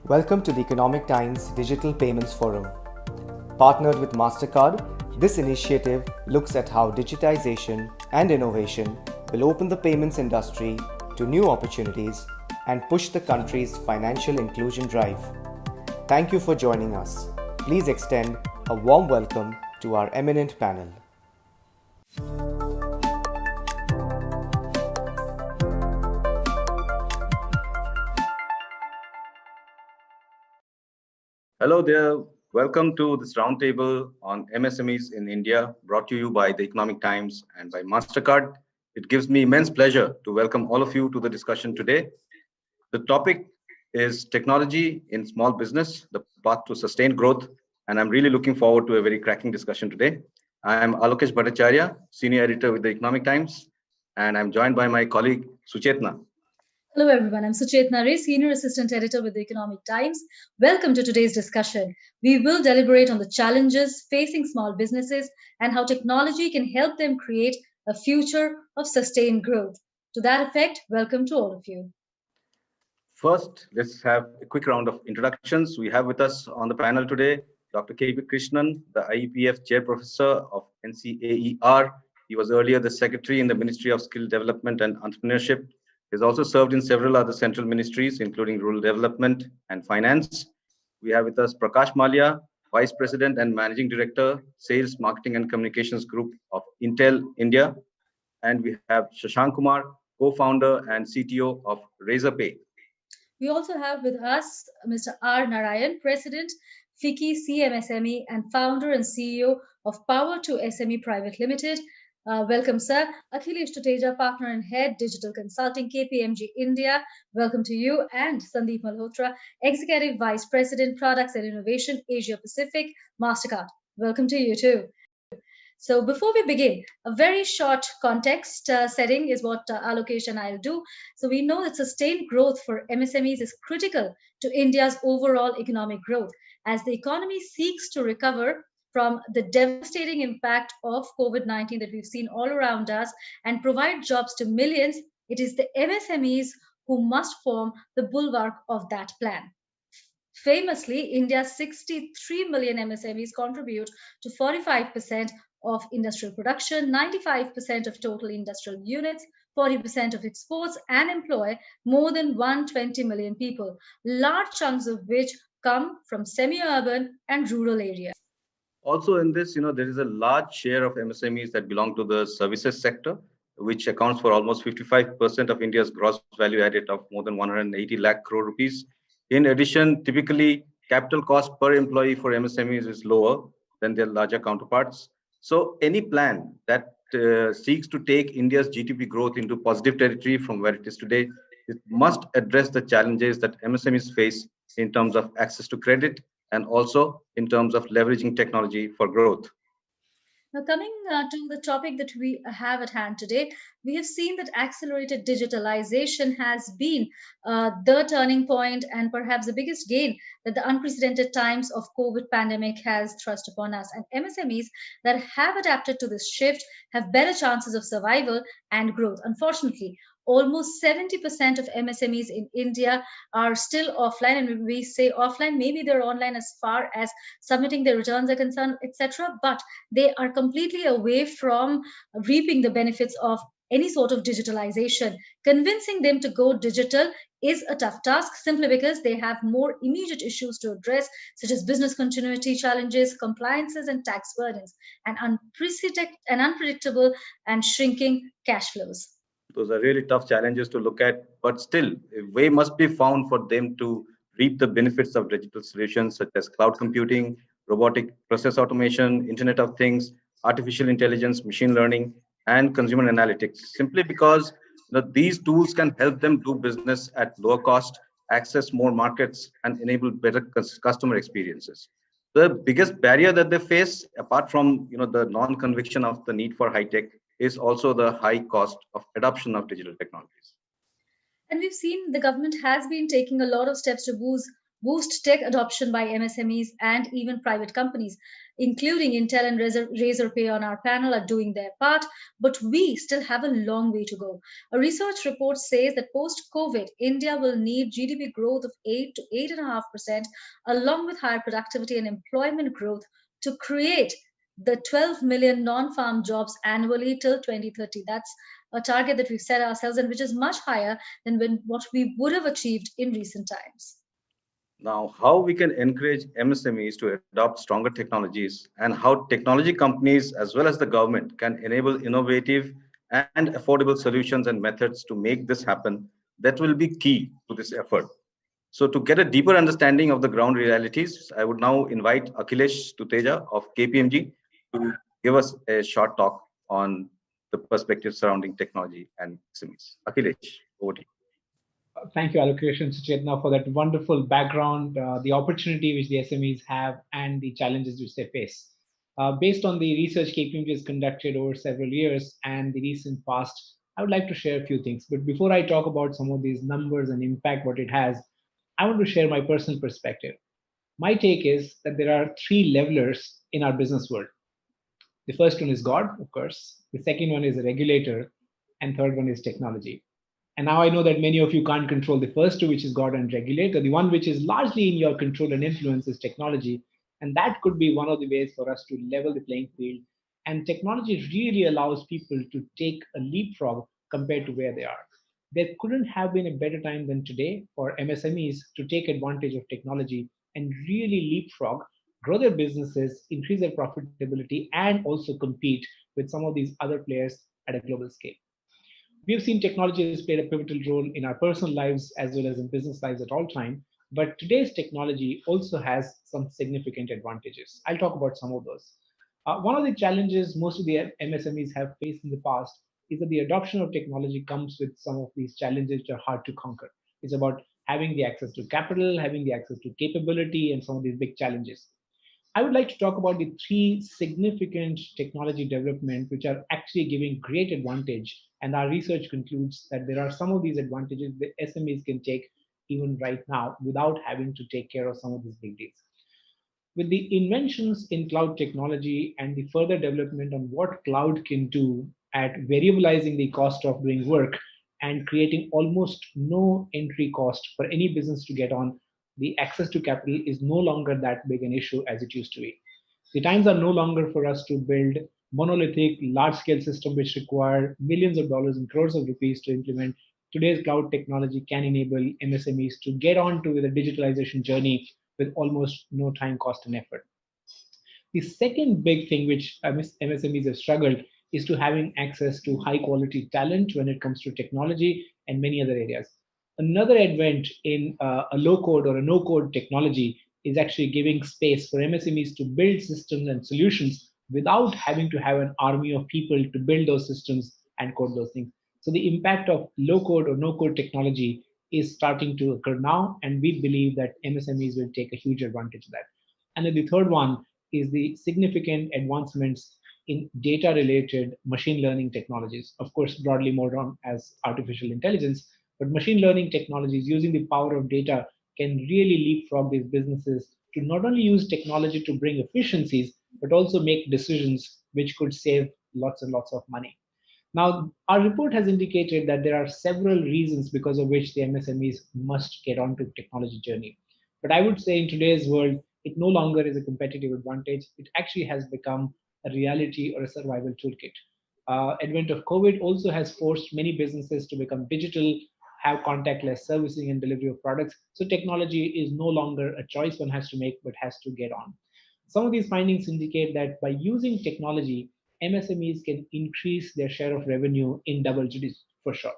Welcome to the Economic Times Digital Payments Forum. Partnered with Mastercard, this initiative looks at how digitization and innovation will open the payments industry to new opportunities and push the country's financial inclusion drive. Thank you for joining us. Please extend a warm welcome to our eminent panel. Hello there. Welcome to this roundtable on MSMEs in India, brought to you by the Economic Times and by Mastercard. It gives me immense pleasure to welcome all of you to the discussion today. The topic is technology in small business, the path to sustained growth, and I'm really looking forward to a very cracking discussion today. I am Alokesh Bhattacharya, Senior Editor with the Economic Times, and I'm joined by my colleague Suchetna. Hello everyone, I'm Suchetna Ray, Senior Assistant Editor with the Economic Times. Welcome to today's discussion. We will deliberate on the challenges facing small businesses and how technology can help them create a future of sustained growth. To that effect, welcome to all of you. First, let's have a quick round of introductions. We have with us on the panel today Dr. K.P. Krishnan, the IEPF Chair Professor of NCAER. He was earlier the Secretary in the Ministry of Skill Development and Entrepreneurship. He has also served in several other central ministries, including Rural Development and Finance. We have with us Prakash Malia, Vice President and Managing Director, Sales, Marketing and Communications Group of Intel India. And we have Shashank Kumar, co-founder and CTO of Razorpay. We also have with us Mr. R Narayan, President, FICCI CMSME and founder and CEO of Power to SME Private Limited. Welcome, sir. Akhilesh Tuteja, Partner and Head, Digital Consulting, KPMG India. Welcome to you. And Sandeep Malhotra, Executive Vice President, Products and Innovation, Asia Pacific, Mastercard. Welcome to you too. So before we begin, a very short context setting is what Alokesh and I'll do. So we know that sustained growth for MSMEs is critical to India's overall economic growth. As the economy seeks to recover from the devastating impact of COVID-19 that we've seen all around us and provide jobs to millions, it is the MSMEs who must form the bulwark of that plan. Famously, India's 63 million MSMEs contribute to 45% of industrial production, 95% of total industrial units, 40% of exports, and employ more than 120 million people, large chunks of which come from semi-urban and rural areas. Also in this, there is a large share of MSMEs that belong to the services sector, which accounts for almost 55% of India's gross value added of more than 180 lakh crore rupees. In addition, typically capital cost per employee for MSMEs is lower than their larger counterparts. So any plan that seeks to take India's GDP growth into positive territory from where it is today, it must address the challenges that MSMEs face in terms of access to credit and also in terms of leveraging technology for growth. Now, coming to the topic that we have at hand today, we have seen that accelerated digitalization has been the turning point and perhaps the biggest gain that the unprecedented times of COVID pandemic has thrust upon us. And MSMEs that have adapted to this shift have better chances of survival and growth. Unfortunately, almost 70% of MSMEs in India are still offline. And when we say offline, maybe they're online as far as submitting their returns are concerned, etc. But they are completely away from reaping the benefits of any sort of digitalization. Convincing them to go digital is a tough task simply because they have more immediate issues to address, such as business continuity challenges, compliances, and tax burdens, and unpredictable and shrinking cash flows. Those are really tough challenges to look at, but still, a way must be found for them to reap the benefits of digital solutions such as cloud computing, robotic process automation, Internet of Things, artificial intelligence, machine learning, and consumer analytics, simply because these tools can help them do business at lower cost, access more markets, and enable better customer experiences. The biggest barrier that they face, apart from the non-conviction of the need for high tech, is also the high cost of adoption of digital technologies. And we've seen the government has been taking a lot of steps to boost tech adoption by MSMEs and even private companies, including Intel and Razorpay on our panel, are doing their part, but we still have a long way to go. A research report says that post COVID, India will need GDP growth of 8 to 8.5%, along with higher productivity and employment growth to create the 12 million non farm jobs annually till 2030. That's a target that we've set ourselves and which is much higher than what we would have achieved in recent times. Now, how we can encourage MSMEs to adopt stronger technologies and how technology companies as well as the government can enable innovative and affordable solutions and methods to make this happen, that will be key to this effort. So to get a deeper understanding of the ground realities, I would now invite Akhilesh Tuteja of KPMG to give us a short talk on the perspectives surrounding technology and SMEs. Akhilesh, over to you. Thank you, Allocation Suchetna, for that wonderful background, the opportunity which the SMEs have, and the challenges which they face. Based on the research KPMG has conducted over several years and the recent past, I would like to share a few things. But before I talk about some of these numbers and impact what it has, I want to share my personal perspective. My take is that there are three levelers in our business world. The first one is God, of course. The second one is a regulator, and third one is technology. And now I know that many of you can't control the first two, which is God and regulator. The one which is largely in your control and influence is technology. And that could be one of the ways for us to level the playing field. And technology really allows people to take a leapfrog compared to where they are. There couldn't have been a better time than today for MSMEs to take advantage of technology and really leapfrog, grow their businesses, increase their profitability, and also compete with some of these other players at a global scale. We've seen technology has played a pivotal role in our personal lives as well as in business lives at all time. But today's technology also has some significant advantages. I'll talk about some of those. One of the challenges most of the MSMEs have faced in the past is that the adoption of technology comes with some of these challenges which are hard to conquer. It's about having the access to capital, having the access to capability, and some of these big challenges. I would like to talk about the three significant technology development which are actually giving great advantage. And our research concludes that there are some of these advantages that SMEs can take even right now without having to take care of some of these big deals. With the inventions in cloud technology and the further development on what cloud can do at variabilizing the cost of doing work and creating almost no entry cost for any business to get on, the access to capital is no longer that big an issue as it used to be. The times are no longer for us to build monolithic, large-scale systems which require millions of dollars and crores of rupees to implement. Today's cloud technology can enable MSMEs to get on to the digitalization journey with almost no time, cost, and effort. The second big thing which MSMEs have struggled is to having access to high quality talent when it comes to technology and many other areas. Another advent in a low code or a no code technology is actually giving space for MSMEs to build systems and solutions without having to have an army of people to build those systems and code those things. So the impact of low code or no code technology is starting to occur now, and we believe that MSMEs will take a huge advantage of that. And then the third one is the significant advancements in data related machine learning technologies. Of course, broadly more known as artificial intelligence, but machine learning technologies using the power of data can really leapfrog these businesses to not only use technology to bring efficiencies, but also make decisions which could save lots and lots of money. Now, our report has indicated that there are several reasons because of which the MSMEs must get onto the technology journey. But I would say in today's world, it no longer is a competitive advantage. It actually has become a reality or a survival toolkit. Advent of COVID also has forced many businesses to become digital, have contactless servicing and delivery of products. So technology is no longer a choice one has to make, but has to get on. Some of these findings indicate that by using technology, MSMEs can increase their share of revenue in double digits for sure.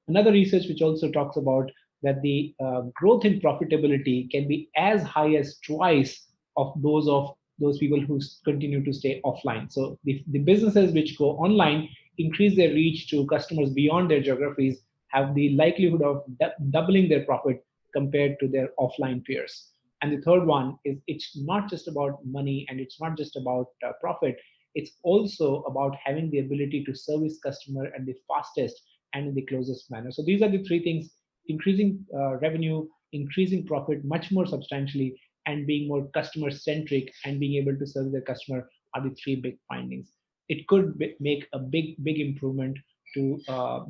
Another research which also talks about that the growth in profitability can be as high as twice of those people who continue to stay offline. So the businesses which go online increase their reach to customers beyond their geographies, have the likelihood of doubling their profit compared to their offline peers. And the third one is it's not just about money and it's not just about profit. It's also about having the ability to service customer at the fastest and in the closest manner. So these are the three things: increasing revenue, increasing profit much more substantially, and being more customer centric and being able to serve the customer are the three big findings. It could make a big improvement to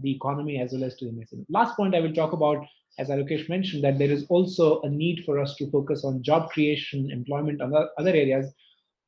the economy as well as to the MSME. Last point I will talk about, as Alokesh mentioned, that there is also a need for us to focus on job creation, employment, and other areas.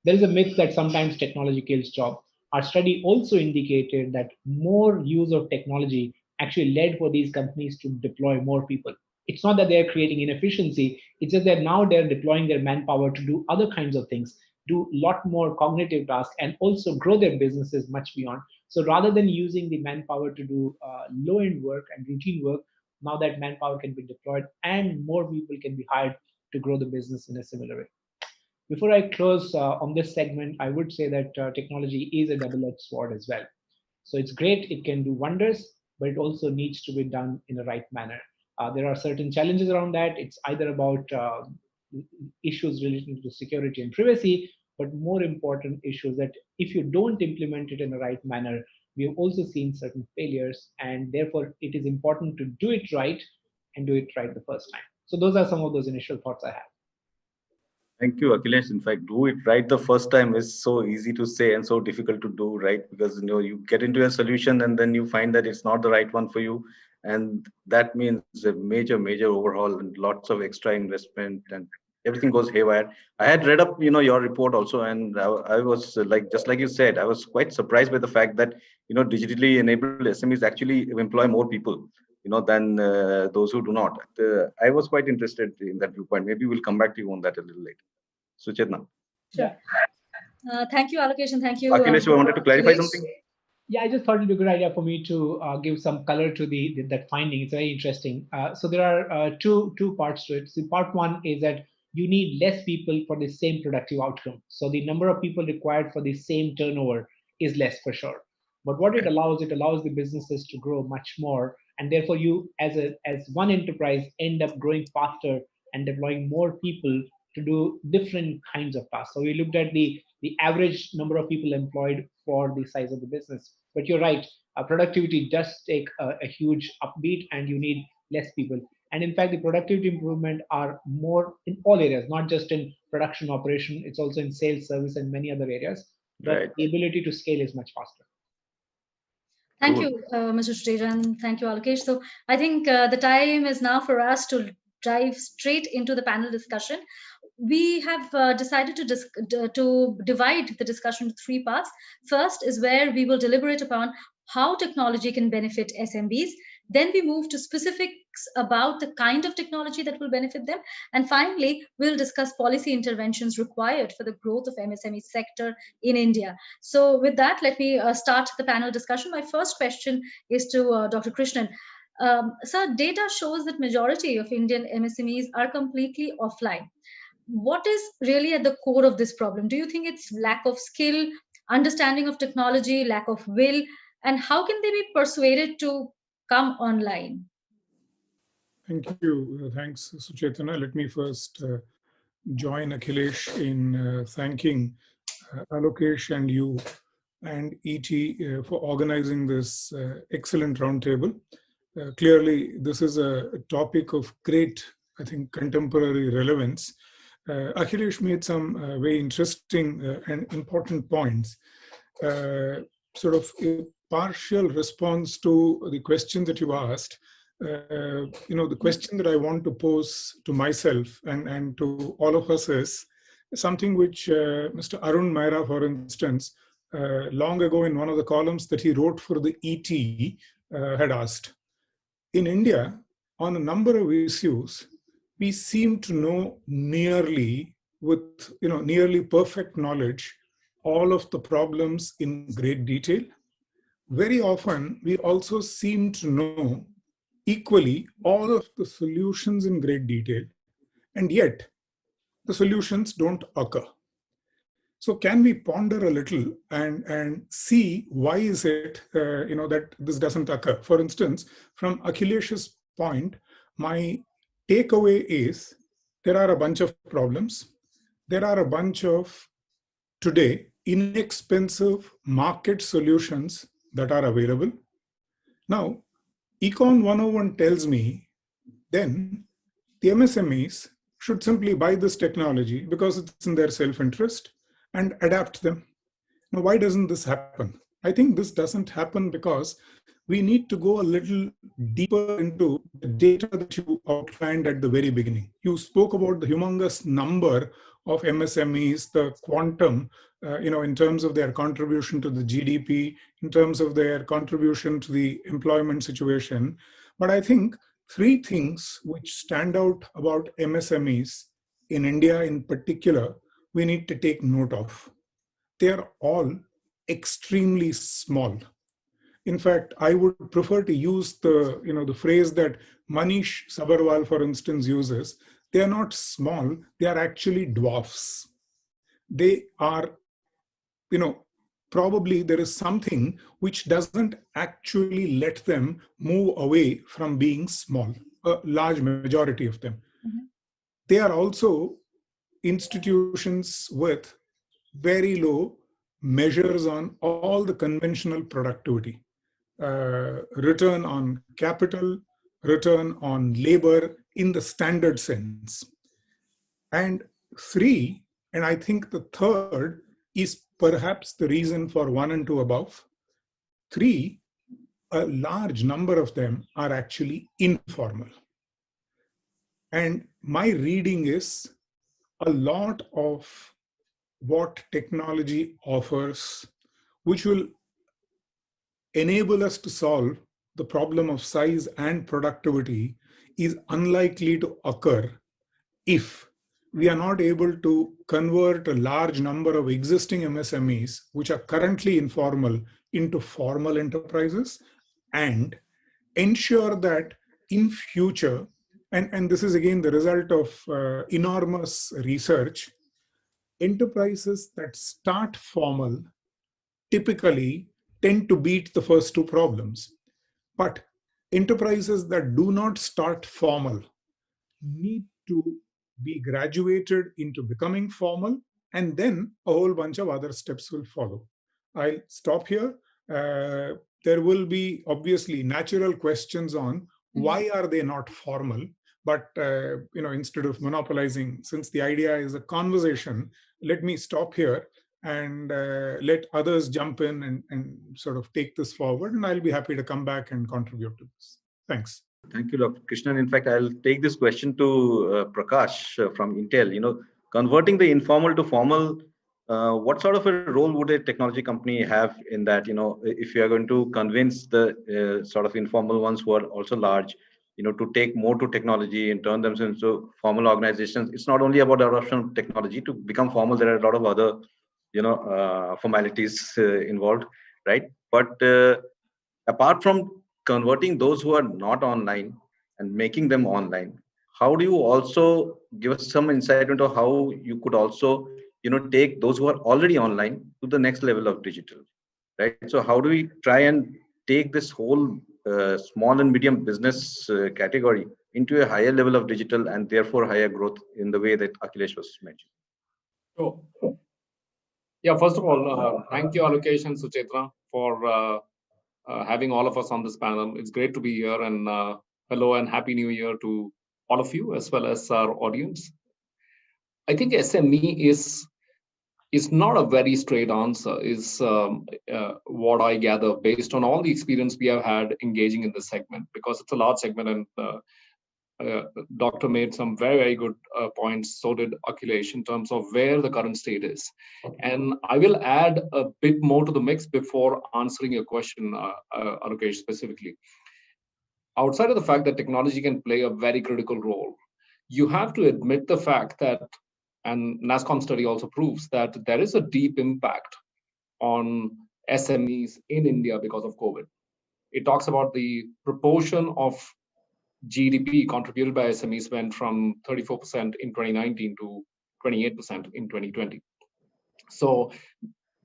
There is a myth that sometimes technology kills job. Our study also indicated that more use of technology actually led for these companies to deploy more people. It's not that they're creating inefficiency, it's just that now they're deploying their manpower to do other kinds of things, do a lot more cognitive tasks, and also grow their businesses much beyond. So rather than using the manpower to do low-end work and routine work, now that manpower can be deployed and more people can be hired to grow the business in a similar way. Before I close on this segment, I would say that technology is a double-edged sword as well. So it's great, it can do wonders, but it also needs to be done in the right manner. There are certain challenges around that. It's either about issues relating to security and privacy, but more important issues that if you don't implement it in the right manner, we have also seen certain failures, and therefore it is important to do it right and do it right the first time. So those are some of those initial thoughts I have. Thank you, Akhilesh. In fact, do it right the first time is so easy to say and so difficult to do, right? Because you get into a solution and then you find that it's not the right one for you, and that means a major overhaul and lots of extra investment, and everything goes haywire. I had read up, your report also, and I was like, just like you said, I was quite surprised by the fact that digitally enabled SMEs actually employ more people, than those who do not. I was quite interested in that viewpoint. Maybe we'll come back to you on that a little later. Suchetna. Sure. Thank you, Alokesh, and thank you. Akhilesh, you wanted to clarify Akhilesh. something? Yeah, I just thought it'd be a good idea for me to give some color to that finding. It's very interesting. So there are two parts to it. So part one is that you need less people for the same productive outcome. So the number of people required for the same turnover is less for sure. But what it allows the businesses to grow much more, and therefore you as one enterprise end up growing faster and deploying more people to do different kinds of tasks. So we looked at the average number of people employed for the size of the business. But you're right, productivity does take a huge upbeat, and you need less people. And in fact, the productivity improvement are more in all areas, not just in production operation. It's also in sales, service, and many other areas. But Right. the ability to scale is much faster. Thank you, Mr. Sutejan. Thank you, Alokesh. So I think the time is now for us to dive straight into the panel discussion. We have decided to divide the discussion into three parts. First is where we will deliberate upon how technology can benefit SMBs. Then we move to specifics about the kind of technology that will benefit them. And finally, we'll discuss policy interventions required for the growth of MSME sector in India. So with that, let me start the panel discussion. My first question is to Dr. Krishnan. Sir, data shows that majority of Indian MSMEs are completely offline. What is really at the core of this problem? Do you think it's lack of skill, understanding of technology, lack of will, and how can they be persuaded to come online? Thank you. Thanks, Suchetana. Let me first join Akhilesh in thanking Alokesh and you and ET for organizing this excellent roundtable. Clearly, this is a topic of great, I think, contemporary relevance. Akhilesh made some very interesting and important points. Sort of a partial response to the question that you asked. The question that I want to pose to myself and to all of us is something which Mr. Arun Mehra, for instance, long ago in one of the columns that he wrote for the ET had asked. In India, on a number of issues, we seem to know nearly perfect knowledge all of the problems in great detail. Very often, we also seem to know equally all of the solutions in great detail, and yet the solutions don't occur. So can we ponder a little and see why is it that this doesn't occur? For instance, from Akhilesh's point, my takeaway is there are a bunch of problems. There are a bunch of, today, inexpensive market solutions that are available. Now, Econ 101 tells me then the MSMEs should simply buy this technology because it's in their self-interest and adapt them. Now, why doesn't this happen? I think this doesn't happen because we need to go a little deeper into the data that you outlined at the very beginning. You spoke about the humongous number of MSMEs, the quantum, in terms of their contribution to the GDP, in terms of their contribution to the employment situation. But I think three things which stand out about MSMEs in India in particular, we need to take note of. They are all extremely small. In fact, I would prefer to use the phrase that Manish Sabarwal, for instance, uses. They are not small, they are actually dwarfs. They are, probably there is something which doesn't actually let them move away from being small, a large majority of them. Mhm. They are also institutions with very low measures on all the conventional productivity, return on capital, return on labor in the standard sense. And three, and I think the third is perhaps the reason for one and two above. Three, a large number of them are actually informal. And my reading is a lot of what technology offers, which will enable us to solve the problem of size and productivity, is unlikely to occur if we are not able to convert a large number of existing MSMEs, which are currently informal, into formal enterprises, and ensure that in future, and this is again the result of enormous research, enterprises that start formal typically tend to beat the first two problems. But enterprises that do not start formal need to be graduated into becoming formal, and then a whole bunch of other steps will follow. I'll stop here. There will be obviously natural questions on why are they not formal, but instead of monopolizing, since the idea is a conversation, let me stop here and let others jump in and sort of take this forward, and I'll be happy to come back and contribute to this. Thanks. Thank you, Dr. Krishnan. In fact, I'll take this question to Prakash from Intel. Converting the informal to formal, what sort of a role would a technology company have in that? If you are going to convince the sort of informal ones who are also large, to take more to technology and turn themselves into formal organizations. It's not only about the adoption of technology. To become formal, there are a lot of other, formalities involved, right? But apart from converting those who are not online and making them online, how do you also give us some insight into how you could also take those who are already online to the next level of digital, right? So how do we try and take this whole small and medium business category into a higher level of digital and therefore higher growth in the way that Akhilesh was mentioning? So, yeah, first of all, thank you, Allocation Suchetra, for having all of us on this panel. It's great to be here, and hello and happy new year to all of you as well as our audience. I think SME is not a very straight answer, is what I gather based on all the experience we have had engaging in this segment, because it's a large segment, and Doctor made some very, very good points. So did Akhilesh in terms of where the current state is. And I will add a bit more to the mix before answering your question, Allokesh, specifically. Outside of the fact that technology can play a very critical role, you have to admit the fact that, and NASSCOM study also proves that there is a deep impact on SMEs in India because of COVID. It talks about the proportion of GDP contributed by SMEs went from 34% in 2019 to 28% in 2020. So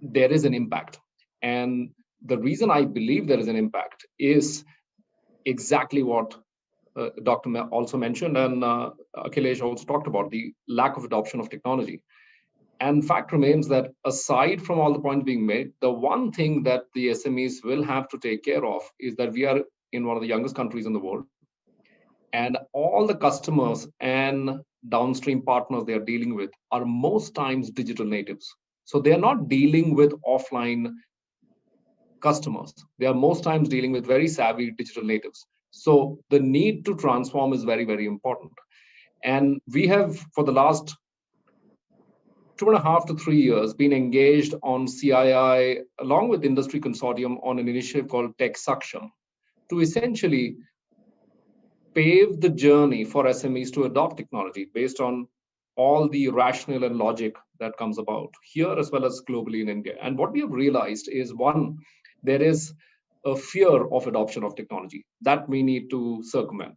there is an impact. And the reason I believe there is an impact is exactly what Dr. also mentioned, and Akhilesh also talked about, the lack of adoption of technology. And fact remains that aside from all the points being made, the one thing that the SMEs will have to take care of is that we are in one of the youngest countries in the world. And all the customers and downstream partners they are dealing with are most times digital natives. So they are not dealing with offline customers. They are most times dealing with very savvy digital natives. So the need to transform is very, very important. And we have, for the last 2.5 to 3 years, been engaged on CII along with industry consortium on an initiative called Tech Suction to essentially pave the journey for SMEs to adopt technology based on all the rationale and logic that comes about here as well as globally in India. And what we have realized is, one, there is a fear of adoption of technology that we need to circumvent.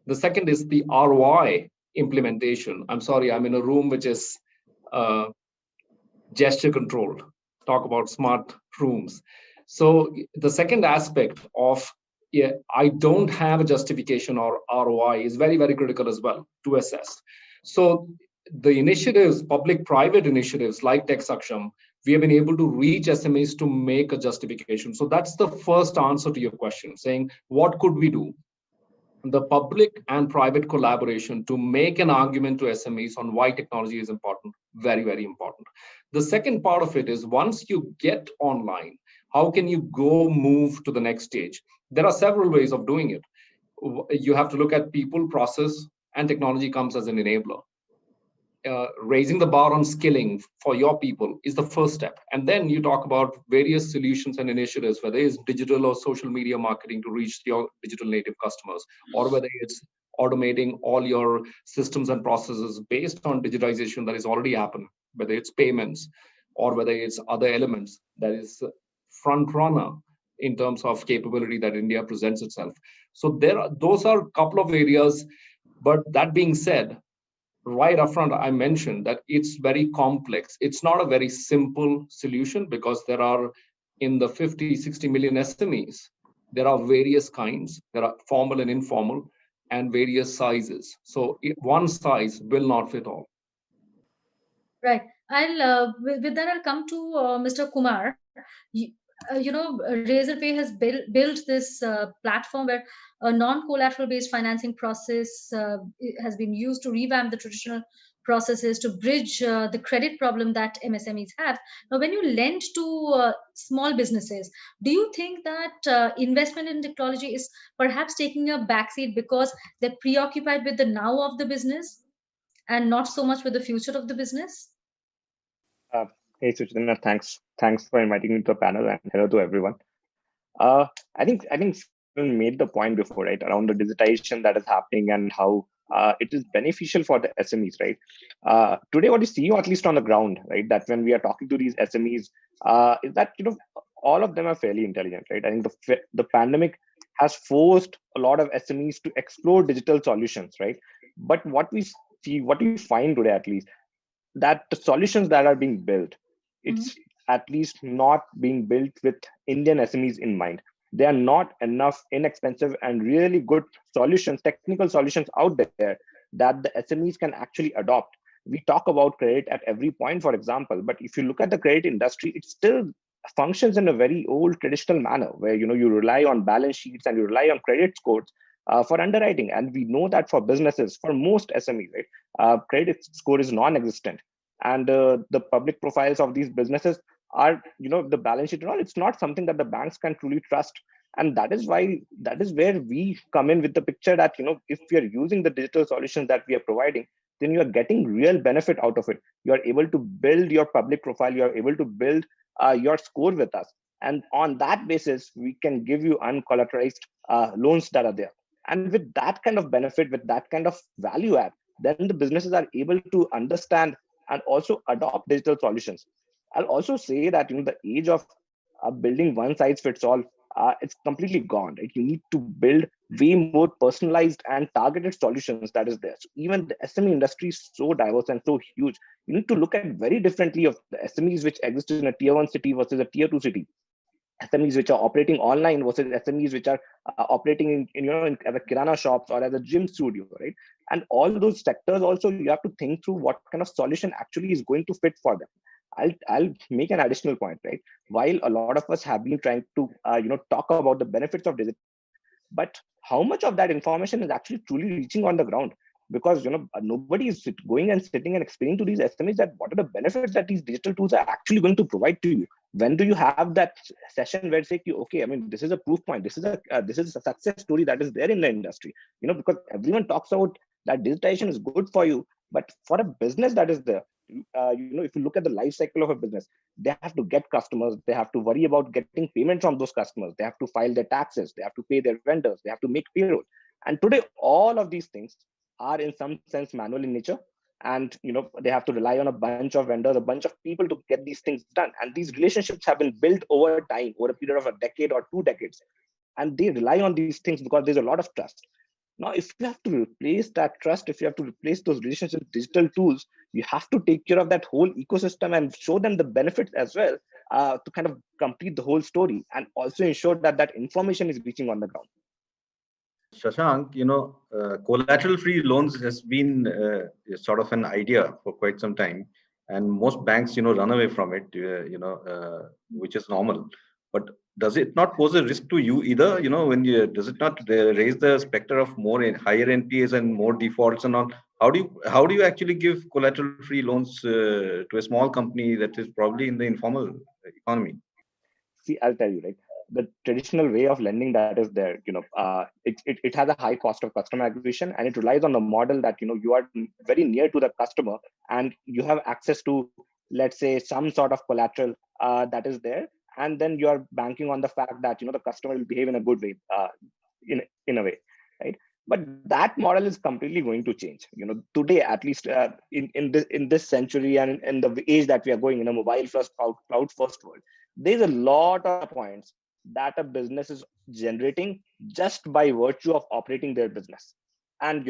The second is the ROI implementation. I'm sorry, I'm in a room which is gesture controlled. Talk about smart rooms. So the second aspect of, yeah, I don't have a justification or ROI is very, very critical as well to assess. So the initiatives, public-private initiatives like Tech Saksham, we have been able to reach SMEs to make a justification. So that's the first answer to your question, saying what could we do? The public and private collaboration to make an argument to SMEs on why technology is important, very, very important. The second part of it is, once you get online, how can you go move to the next stage? There are several ways of doing it. You have to look at people, process, and technology comes as an enabler. Raising the bar on skilling for your people is the first step. And then you talk about various solutions and initiatives, whether it's digital or social media marketing to reach your digital native customers, or whether it's automating all your systems and processes based on digitization that has already happened, whether it's payments or whether it's other elements that is front runner in terms of capability that India presents itself. So those are a couple of areas. But that being said, right up front, I mentioned that it's very complex. It's not a very simple solution because there are, in the 50, 60 million SMEs, there are various kinds. There are formal and informal and various sizes. So one size will not fit all. Right. With that, I'll come to Mr. Kumar. Razorpay has built this platform where a non-collateral based financing process has been used to revamp the traditional processes to bridge the credit problem that MSMEs have. Now, when you lend to small businesses, do you think that investment in technology is perhaps taking a backseat because they're preoccupied with the now of the business and not so much with the future of the business? Hey, Suchitana, thanks for inviting me to the panel, and hello to everyone. I think Steven made the point before, right, around the digitization that is happening and how it is beneficial for the SMEs, right? Today, what you see, or at least on the ground, right, that when we are talking to these SMEs, is that all of them are fairly intelligent, right? I think the pandemic has forced a lot of SMEs to explore digital solutions, right? But what we find today, at least, that the solutions that are being built, it's at least not being built with Indian SMEs in mind. There are not enough inexpensive and really good solutions, technical solutions out there that the SMEs can actually adopt. We talk about credit at every point, for example, but if you look at the credit industry, it still functions in a very old traditional manner where you rely on balance sheets and you rely on credit scores for underwriting. And we know that for businesses, for most SMEs, right, credit score is non-existent. And the public profiles of these businesses are, the balance sheet and all, it's not something that the banks can truly trust. And that is where we come in with the picture that, if we are using the digital solutions that we are providing, then you are getting real benefit out of it. You are able to build your public profile. You are able to build your score with us. And on that basis, we can give you uncollateralized loans that are there. And with that kind of benefit, with that kind of value add, then the businesses are able to understand and also adopt digital solutions. I'll also say that the age of building one size fits all, it's completely gone. Right? You need to build way more personalized and targeted solutions that is there. So even the SME industry is so diverse and so huge. You need to look at very differently of the SMEs which exist in a tier 1 city versus a tier 2 city. SMEs which are operating online versus SMEs which are operating in as a kirana shops or as a gym studio, right? And all those sectors also, you have to think through what kind of solution actually is going to fit for them. I'll make an additional point, right? While a lot of us have been trying to talk about the benefits of digital, but how much of that information is actually truly reaching on the ground? Because nobody is going and sitting and explaining to these SMEs that what are the benefits that these digital tools are actually going to provide to you. When do you have that session where say, okay, I mean, this is a proof point, this is a success story that is there in the industry, because everyone talks about that digitization is good for you, but for a business that is there, if you look at the life cycle of a business, they have to get customers, they have to worry about getting payment from those customers, they have to file their taxes, they have to pay their vendors, they have to make payroll. And today, all of these things are in some sense manual in nature. And they have to rely on a bunch of vendors, a bunch of people to get these things done. And these relationships have been built over time, over a period of a decade or 2 decades. And they rely on these things because there's a lot of trust. Now, if you have to replace that trust, if you have to replace those relationships with digital tools, you have to take care of that whole ecosystem and show them the benefits as well, to kind of complete the whole story and also ensure that that information is reaching on the ground. Shashank, collateral-free loans has been sort of an idea for quite some time, and most banks, run away from it, which is normal. But does it not pose a risk to you either? Does it not raise the specter of higher NPAs and more defaults and all? How do you actually give collateral-free loans to a small company that is probably in the informal economy? See, I'll tell you, right? The traditional way of lending that is there, it has a high cost of customer acquisition, and it relies on the model that you are very near to the customer and you have access to, let's say, some sort of collateral that is there, and then you are banking on the fact that the customer will behave in a good way, in a way, right? But that model is completely going to change. Today, at least in this century and in the age that we are going in a mobile first, cloud first world, there's a lot of points that a business is generating just by virtue of operating their business. And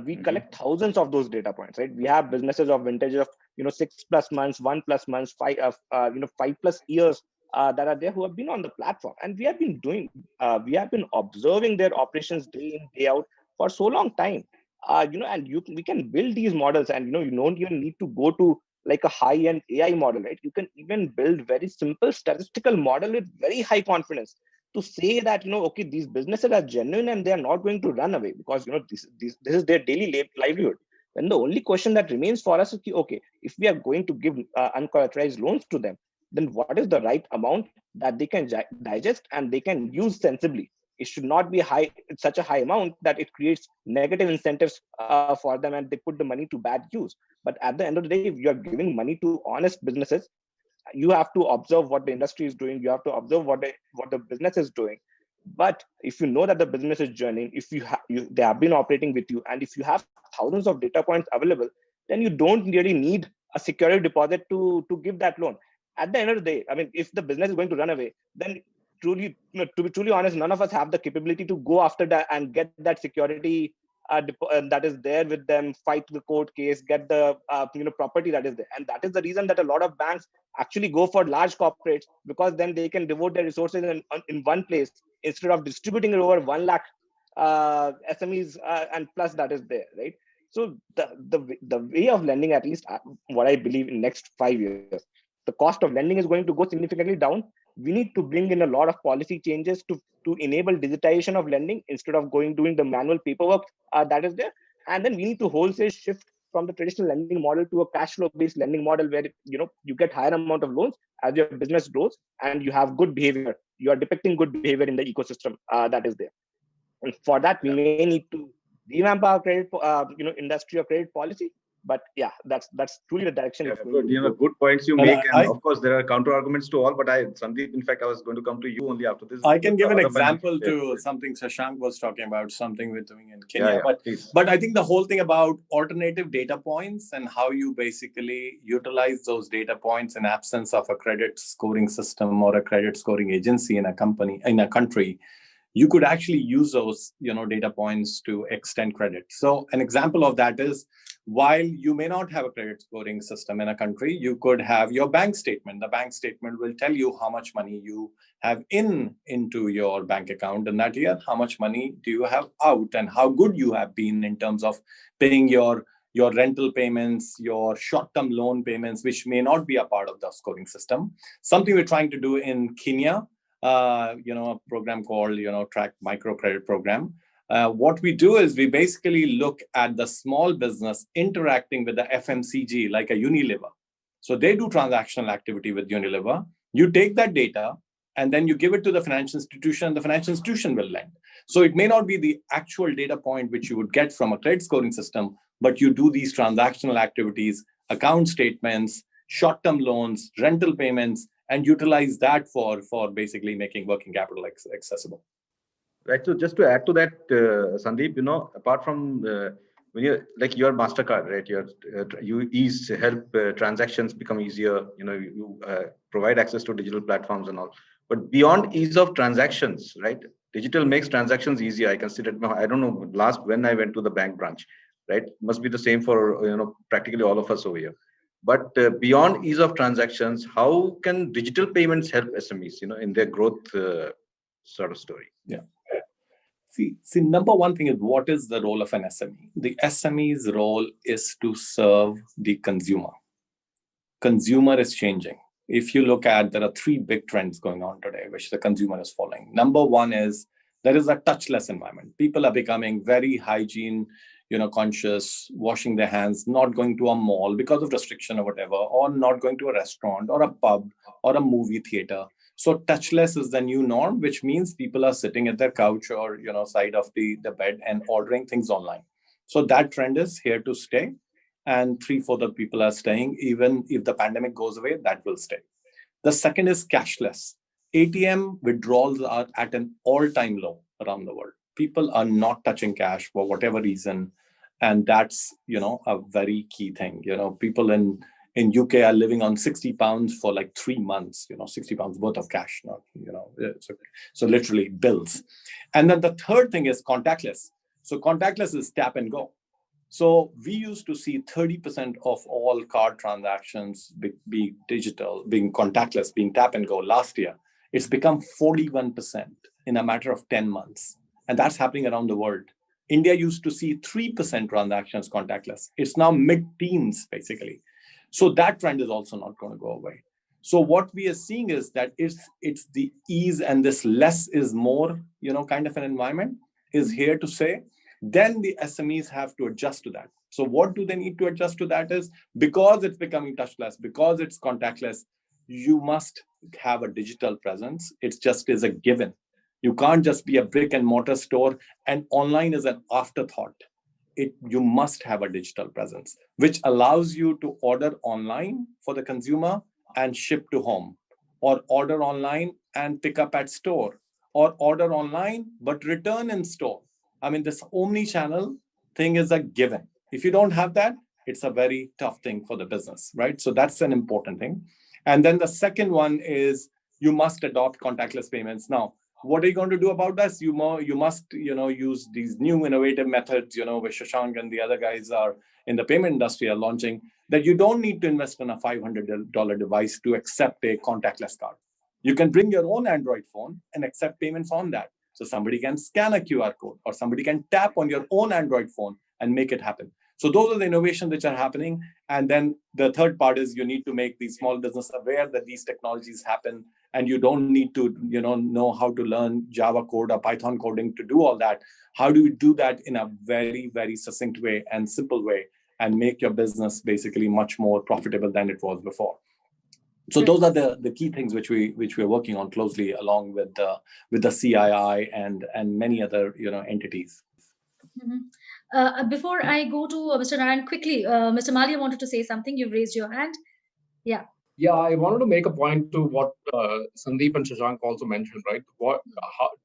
we collect thousands of those data points, right? We have businesses of vintage of 6+ months, 1+ months, 5+ years that are there who have been on the platform, and we have been observing their operations day in, day out for so long time. And we can build these models, and you don't even need to go to like a high-end AI model, right? You can even build very simple statistical model with very high confidence to say that okay, these businesses are genuine and they are not going to run away, because this is their daily livelihood. Then the only question that remains for us is, okay, if we are going to give uncollateralized loans to them, then what is the right amount that they can digest and they can use sensibly? It should not be such a high amount that it creates negative incentives for them and they put the money to bad use. But at the end of the day, if you are giving money to honest businesses, you have to observe what the industry is doing. You have to observe what the business is doing. But if you know that the business is journeying, if they have been operating with you, and if you have thousands of data points available, then you don't really need a security deposit to give that loan. At the end of the day, I mean, if the business is going to run away, then truly, to be truly honest, none of us have the capability to go after that and get that security that is there with them, fight the court case, get the property that is there. And that is the reason that a lot of banks actually go for large corporates, because then they can devote their resources in one place instead of distributing it over 1 lakh SMEs and plus that is there, right? So the way of lending, at least what I believe, in next 5 years, the cost of lending is going to go significantly down. We need to bring in a lot of policy changes to enable digitization of lending instead of doing the manual paperwork that is there. And then we need to wholesale shift from the traditional lending model to a cash flow based lending model, where you get higher amount of loans as your business grows and you have good behavior. You are depicting good behavior in the ecosystem that is there. And for that, we may need to revamp our credit industry or credit policy. But yeah, that's truly the direction. Yeah, good points you make, and of course there are counter arguments to all. But Sandeep, in fact, I was going to come to you only after this. I can give an example to something Shashank was talking about, something we're doing in Kenya. But I think the whole thing about alternative data points and how you basically utilize those data points in absence of a credit scoring system or a credit scoring agency in a country, you could actually use those data points to extend credit. So an example of that is, while you may not have a credit scoring system in a country, you could have your bank statement. The bank statement will tell you how much money you have into your bank account in that year, how much money do you have out, and how good you have been in terms of paying your rental payments, your short-term loan payments, which may not be a part of the scoring system. Something we're trying to do in Kenya a program called, Track Microcredit Program. What we do is we basically look at the small business interacting with the FMCG, like a Unilever. So they do transactional activity with Unilever. You take that data and then you give it to the financial institution, the financial institution will lend. So it may not be the actual data point which you would get from a credit scoring system, but you do these transactional activities, account statements, short-term loans, rental payments, and utilize that for basically making working capital accessible. Right. So just to add to that, Sandeep, apart from when you like your Mastercard, right? You help transactions become easier. You provide access to digital platforms and all. But beyond ease of transactions, right? Digital makes transactions easier. I consider. I don't know when I went to the bank branch, right? Must be the same for practically all of us over here. But beyond ease of transactions, how can digital payments help SMEs, in their growth sort of story? Yeah. See, number one thing is, what is the role of an SME? The SME's role is to serve the consumer. Consumer is changing. If you look at, there are three big trends going on today, which the consumer is following. Number one is there is a touchless environment. People are becoming very hygiene, conscious, washing their hands, not going to a mall because of restriction or whatever, or not going to a restaurant or a pub or a movie theater. So touchless is the new norm, which means people are sitting at their couch or side of the bed and ordering things online. So that trend is here to stay, and 3/4 of people are staying. Even if the pandemic goes away, that will stay. The second is cashless. ATM withdrawals are at an all-time low around the world. People are not touching cash for whatever reason, and that's a very key thing. People in UK are living on 60 pounds for like 3 months, 60 pounds worth of cash, not, so literally bills. And then the third thing is contactless. So contactless is tap and go. So we used to see 30% of all card transactions be digital, being contactless, being tap and go last year. It's become 41% in a matter of 10 months. And that's happening around the world. India used to see 3% transactions contactless. It's now mid-teens, basically. So that trend is also not going to go away. So what we are seeing is that it's the ease and this less is more, kind of an environment is here to stay. Then the SMEs have to adjust to that. So what do they need to adjust to that is, because it's becoming touchless, because it's contactless, you must have a digital presence. It's just is a given. You can't just be a brick and mortar store, and online is an afterthought. You must have a digital presence, which allows you to order online for the consumer and ship to home, or order online and pick up at store, or order online but return in store. I mean, this omni-channel thing is a given. If you don't have that, it's a very tough thing for the business, right? So that's an important thing. And then the second one is you must adopt contactless payments. Now, what are you going to do about this? You must, use these new innovative methods, where Shashank and the other guys are in the payment industry are launching, that you don't need to invest in a $500 device to accept a contactless card. You can bring your own Android phone and accept payments on that. So somebody can scan a QR code, or somebody can tap on your own Android phone and make it happen. So those are the innovations which are happening. And then the third part is you need to make these small business aware that these technologies happen, and you don't need to, know how to learn Java code or Python coding to do all that. How do you do that in a very, very succinct way and simple way, and make your business basically much more profitable than it was before? So those are the key things which we're working on closely along with the CII and many other entities. Mm-hmm. Before I go to Mr. Narayan, quickly, Mr. Malia wanted to say something. You've raised your hand. Yeah. Yeah, I wanted to make a point to what Sandeep and Shashank also mentioned, right?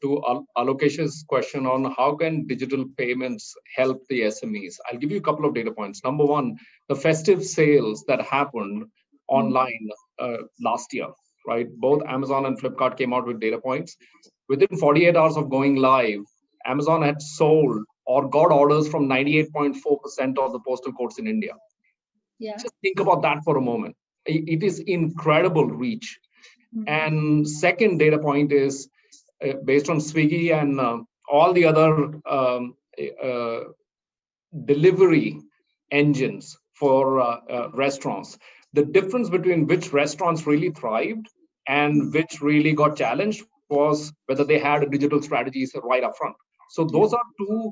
To Alokesh's question on how can digital payments help the SMEs. I'll give you a couple of data points. Number one, the festive sales that happened online last year, right? Both Amazon and Flipkart came out with data points. Within 48 hours of going live, Amazon had sold or got orders from 98.4% of the postal codes in India. Yeah. Just think about that for a moment. It is incredible reach. And second data point is based on Swiggy and all the other delivery engines for restaurants. The difference between which restaurants really thrived and which really got challenged was whether they had digital strategies right up front. So those are two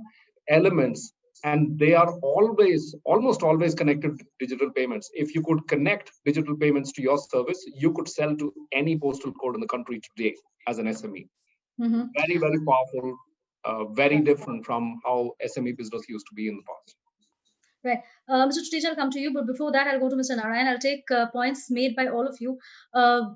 elements, and they are almost always connected to digital payments. If you could connect digital payments to your service, you could sell to any postal code in the country today as an SME. Very, very powerful, very different from how SME business used to be in the past. Right. Mr. Tuteja, I'll come to you, but before that, I'll go to Mr. Narayan. I'll take points made by all of you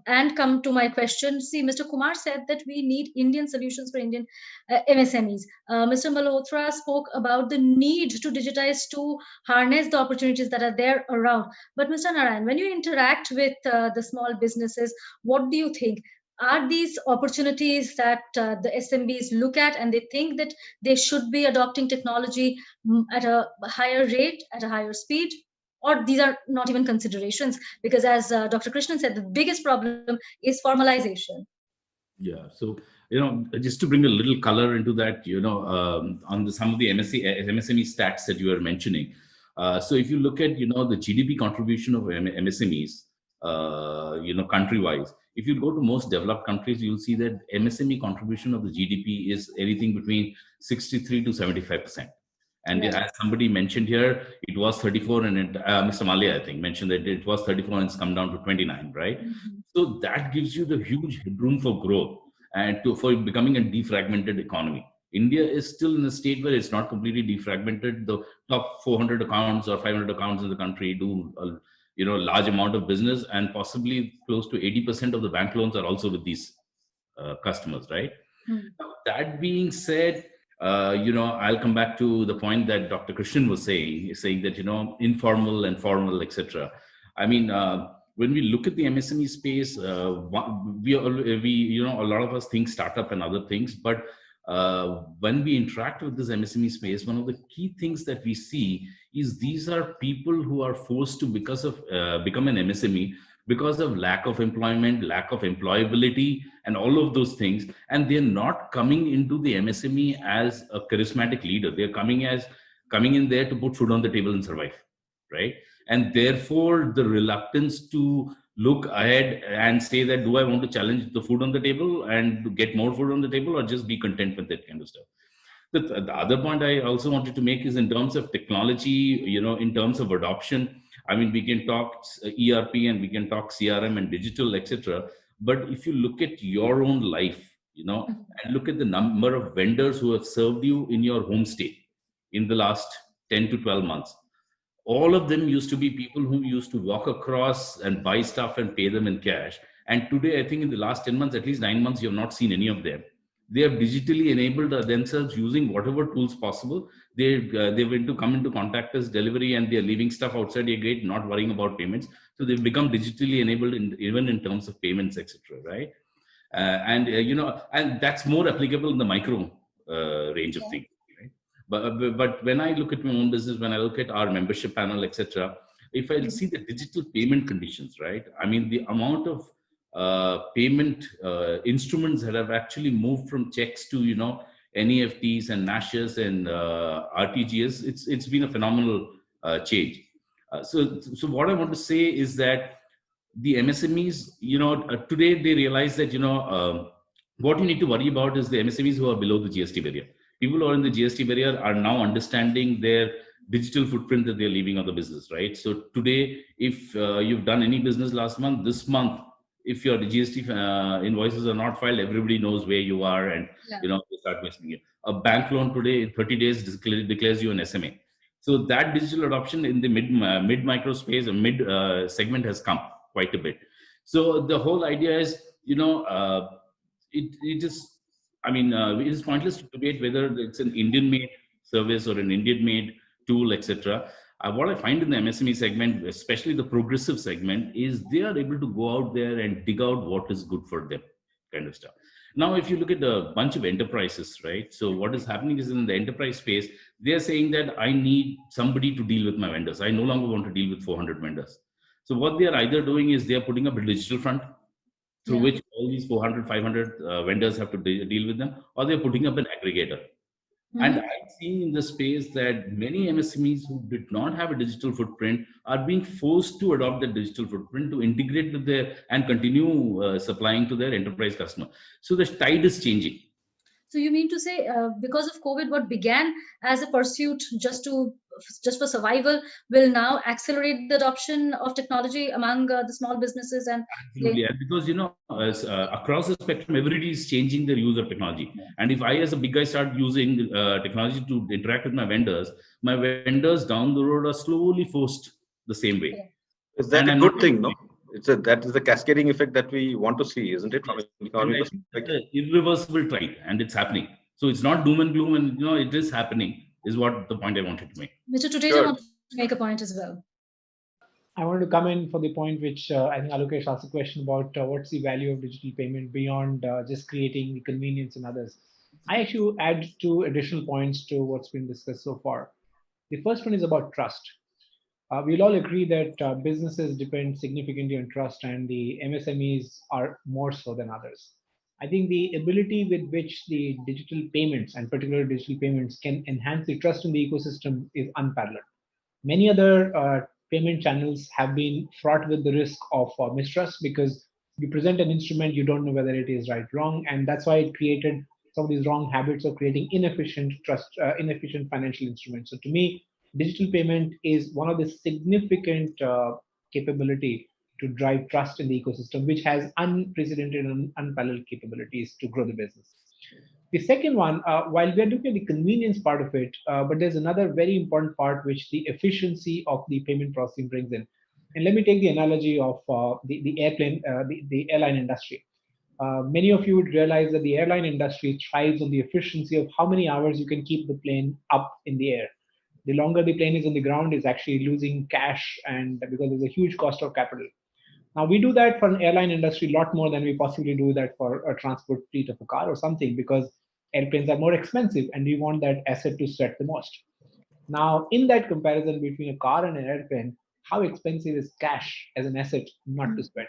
and come to my question. See, Mr. Kumar said that we need Indian solutions for Indian MSMEs. Mr. Malhotra spoke about the need to digitize to harness the opportunities that are there around. But Mr. Narayan, when you interact with the small businesses, what do you think? Are these opportunities that the SMBs look at and they think that they should be adopting technology at a higher rate, at a higher speed? Or these are not even considerations? Because as Dr. Krishnan said, the biggest problem is formalization. Yeah. So, just to bring a little color into that, on some of the MSME stats that you were mentioning. So if you look at, the GDP contribution of MSMEs, country-wise, if you go to most developed countries, you'll see that MSME contribution of the GDP is anything between 63 to 75%. And as somebody mentioned here, it was 34, and Mr. Malia, I think, mentioned that it was 34 and it's come down to 29, right? So that gives you the huge headroom for growth and for becoming a defragmented economy. India is still in a state where it's not completely defragmented. The top 400 accounts or 500 accounts in the country do a large amount of business, and possibly close to 80% of the bank loans are also with these customers, right? Now, that being said, I'll come back to the point that Dr. Krishnan was saying that, informal and formal, etc. I mean, when we look at the MSME space, we a lot of us think startup and other things, but when we interact with this MSME space, one of the key things that we see is these are people who are forced to, because of become an MSME because of lack of employment, lack of employability, and all of those things. And they're not coming into the MSME as a charismatic leader. They're coming in there to put food on the table and survive, right? And therefore, the reluctance to look ahead and say that, do I want to challenge the food on the table and to get more food on the table, or just be content with that kind of stuff? The other point I also wanted to make is in terms of technology, in terms of adoption. I mean, we can talk ERP and we can talk CRM and digital, etc. But if you look at your own life, and look at the number of vendors who have served you in your home state in the last 10 to 12 months, all of them used to be people who used to walk across and buy stuff and pay them in cash. And today, I think in the last 10 months, at least 9 months, you have not seen any of them. They have digitally enabled themselves using whatever tools possible. They went to come into contactless delivery, and they're leaving stuff outside your gate, not worrying about payments. So they've become digitally enabled even in terms of payments, etc. Right? And that's more applicable in the micro range of things. Right? But when I look at my own business, when I look at our membership panel, etc., if I see the digital payment conditions, right? I mean, the amount of payment instruments that have actually moved from checks to NEFTs and NASHs and RTGS, it's been a phenomenal change. So what I want to say is that the MSMEs, today they realize that what you need to worry about is the MSMEs who are below the GST barrier. People who are in the GST barrier are now understanding their digital footprint that they're leaving on the business, right? So today, if you've done any business last month, this month, if your GST invoices are not filed, everybody knows where you are, and they start messaging you. A bank loan today in 30 days declares you an SMA. So that digital adoption in the mid micro space or mid segment has come quite a bit. So the whole idea is, it is pointless to debate whether it's an Indian-made service or an Indian-made tool, etc. What I find in the MSME segment, especially the progressive segment, is they are able to go out there and dig out what is good for them, kind of stuff. Now, if you look at a bunch of enterprises, right? So what is happening is in the enterprise space, they are saying that I need somebody to deal with my vendors. I no longer want to deal with 400 vendors. So what they are either doing is they are putting up a digital front through which all these 400, 500 vendors have to deal with them, or they're putting up an aggregator. And I've seen in the space that many MSMEs who did not have a digital footprint are being forced to adopt the digital footprint to integrate with their and continue supplying to their enterprise customer. So the tide is changing. So you mean to say, because of COVID, what began as a pursuit just for survival will now accelerate the adoption of technology among the small businesses and absolutely, and because across the spectrum, everybody is changing their use of technology. And if I, as a big guy, start using technology to interact with my vendors down the road are slowly forced the same way. Is that a good thing? No, that is the cascading effect that we want to see, isn't it? From an economic perspective, irreversible tide, and it's happening. So it's not doom and gloom, and it is happening. Is what the point I wanted to make. Mr. Tuteja wants to make a point as well. I wanted to come in for the point which I think Alokesh asked a question about what's the value of digital payment beyond just creating the convenience in others. I actually add two additional points to what's been discussed so far. The first one is about trust. We'll all agree that businesses depend significantly on trust, and the MSMEs are more so than others. I think the ability with which the digital payments, and particularly digital payments, can enhance the trust in the ecosystem is unparalleled. Many other payment channels have been fraught with the risk of mistrust, because you present an instrument, you don't know whether it is right, wrong, and that's why it created some of these wrong habits of creating inefficient financial instruments. So to me, digital payment is one of the significant capability to drive trust in the ecosystem, which has unprecedented and unparalleled capabilities to grow the business. The second one, while we are looking at the convenience part of it, but there's another very important part which the efficiency of the payment processing brings in. And let me take the analogy of the airline industry. Many of you would realize that the airline industry thrives on the efficiency of how many hours you can keep the plane up in the air. The longer the plane is on the ground, is actually losing cash, and because there's a huge cost of capital. Now, we do that for an airline industry a lot more than we possibly do that for a transport fleet of a car or something, because airplanes are more expensive and we want that asset to sweat the most. Now, in that comparison between a car and an airplane, how expensive is cash as an asset not to sweat?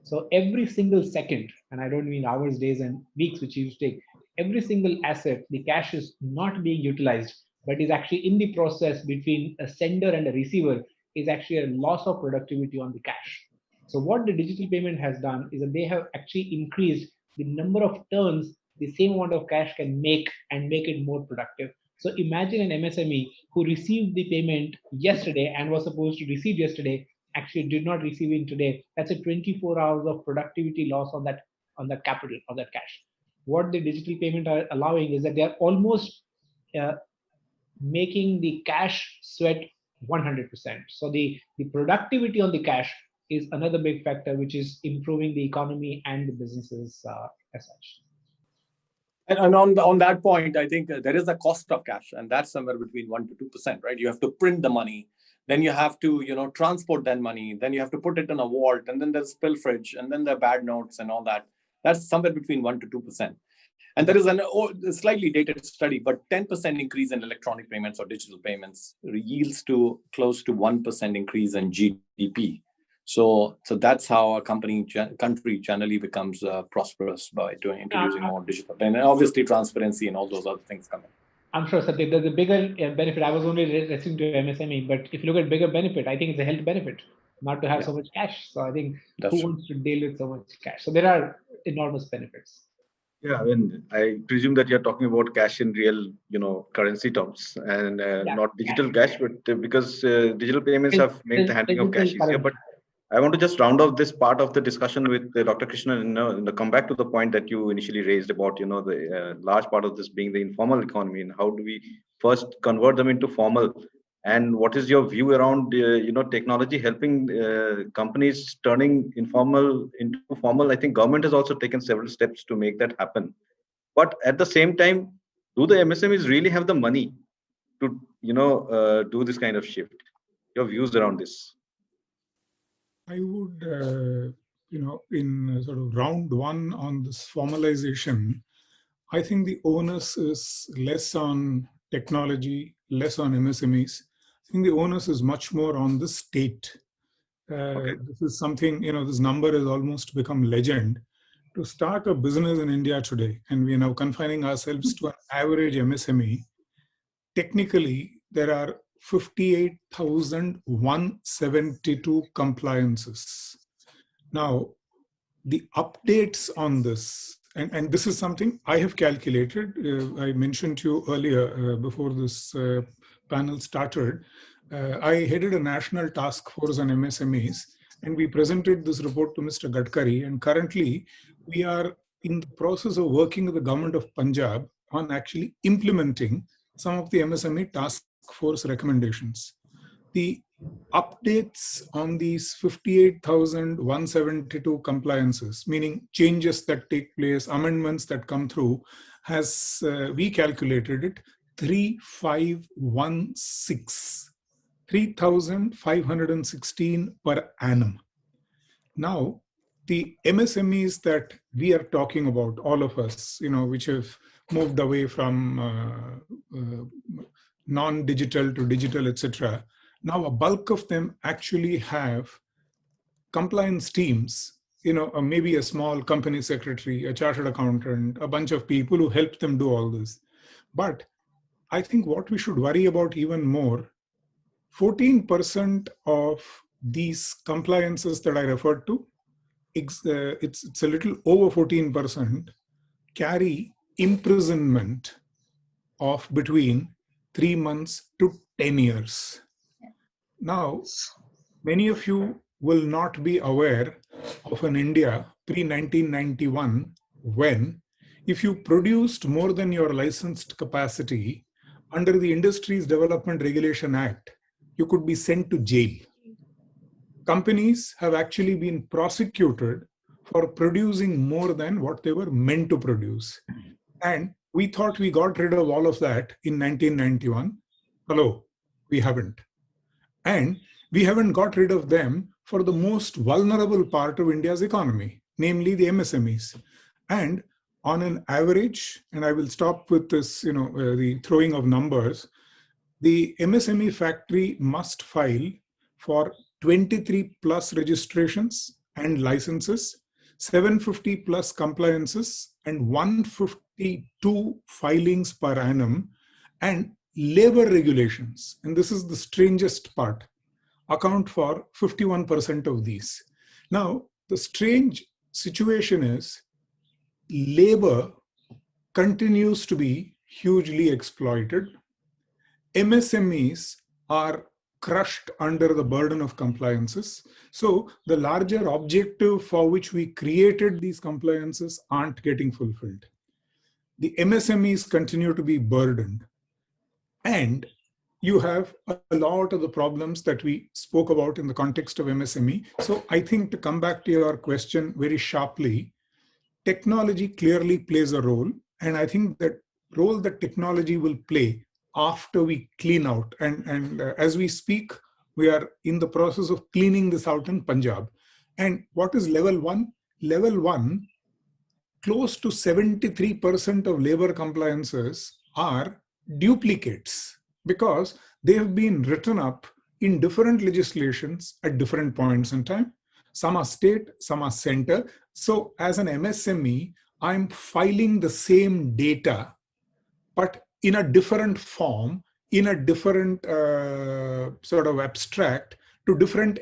So every single second, and I don't mean hours, days, and weeks, which you take, every single asset, the cash is not being utilized, but is actually in the process between a sender and a receiver, is actually a loss of productivity on the cash. So what the digital payment has done is that they have actually increased the number of turns the same amount of cash can make, and make it more productive. So imagine an MSME who received the payment yesterday and was supposed to receive yesterday, actually did not receive it today. That's a 24 hours of productivity loss on that capital, on that cash. What the digital payment are allowing is that they are almost making the cash sweat 100%. So the productivity on the cash is another big factor, which is improving the economy and the businesses as such. And on that point, I think there is a cost of cash, and that's somewhere between 1% to 2%, right? You have to print the money, then you have to transport that money, then you have to put it in a vault, and then there's pilferage, and then there are bad notes and all that. That's somewhere between 1% to 2%. And there is a slightly dated study, but 10% increase in electronic payments or digital payments yields to close to 1% increase in GDP. So that's how a country generally becomes prosperous, by introducing more digital payment. And obviously transparency and all those other things come in. I'm sure, Satya, there's a bigger benefit. I was only referring to MSME, but if you look at bigger benefit, I think it's a health benefit not to have so much cash. So I think who wants to deal with so much cash? So there are enormous benefits. Yeah, I mean, I presume that you're talking about cash in real, currency terms, and not digital cash, but because digital payments have made the handling of cash easier. But I want to just round off this part of the discussion with Dr. Krishnan and come back to the point that you initially raised about, the large part of this being the informal economy, and how do we first convert them into formal, and what is your view around, technology helping companies turning informal into formal? I think government has also taken several steps to make that happen. But at the same time, do the MSMEs really have the money to, do this kind of shift? Your views around this? I would, in sort of round one on this formalization, I think the onus is less on technology, less on MSMEs. I think the onus is much more on the state. This is something, this number has almost become legend. to start a business in India today, and we are now confining ourselves to an average MSME, technically there are 58,172 compliances. Now, the updates on this, and this is something I have calculated. I mentioned to you earlier before this panel started. I headed a national task force on MSMEs, and we presented this report to Mr. Gadkari. And currently, we are in the process of working with the government of Punjab on actually implementing some of the MSME task force recommendations. The updates on these 58,172 compliances, meaning changes that take place, amendments that come through, has, we calculated it, 3,516 per annum. Now, the MSMEs that we are talking about, all of us, which have moved away from non-digital to digital, etc. Now, a bulk of them actually have compliance teams, maybe a small company secretary, a chartered accountant, a bunch of people who help them do all this. But I think what we should worry about even more, 14% of these compliances that I referred to, it's a little over 14%, carry imprisonment of between 3 months to 10 years. Now, many of you will not be aware of an India pre-1991 when, if you produced more than your licensed capacity, under the Industries Development Regulation Act, you could be sent to jail. Companies have actually been prosecuted for producing more than what they were meant to produce. And we thought we got rid of all of that in 1991. Hello, we haven't. And we haven't got rid of them for the most vulnerable part of India's economy, namely the MSMEs. And on an average, and I will stop with this, the throwing of numbers, the MSME factory must file for 23 plus registrations and licenses, 750 plus compliances, and 152 filings per annum, and labor regulations, and this is the strangest part, account for 51% of these. Now, the strange situation is labor continues to be hugely exploited. MSMEs are crushed under the burden of compliances. So the larger objective for which we created these compliances aren't getting fulfilled. The MSMEs continue to be burdened. And you have a lot of the problems that we spoke about in the context of MSME. So I think, to come back to your question very sharply, technology clearly plays a role. And I think that role that technology will play after we clean out. And as we speak, we are in the process of cleaning this out in Punjab. And what is level one? Level one, close to 73% of labor compliances are duplicates because they have been written up in different legislations at different points in time. Some are state, some are center. So as an MSME, I'm filing the same data, but in a different form, in a different sort of abstract to different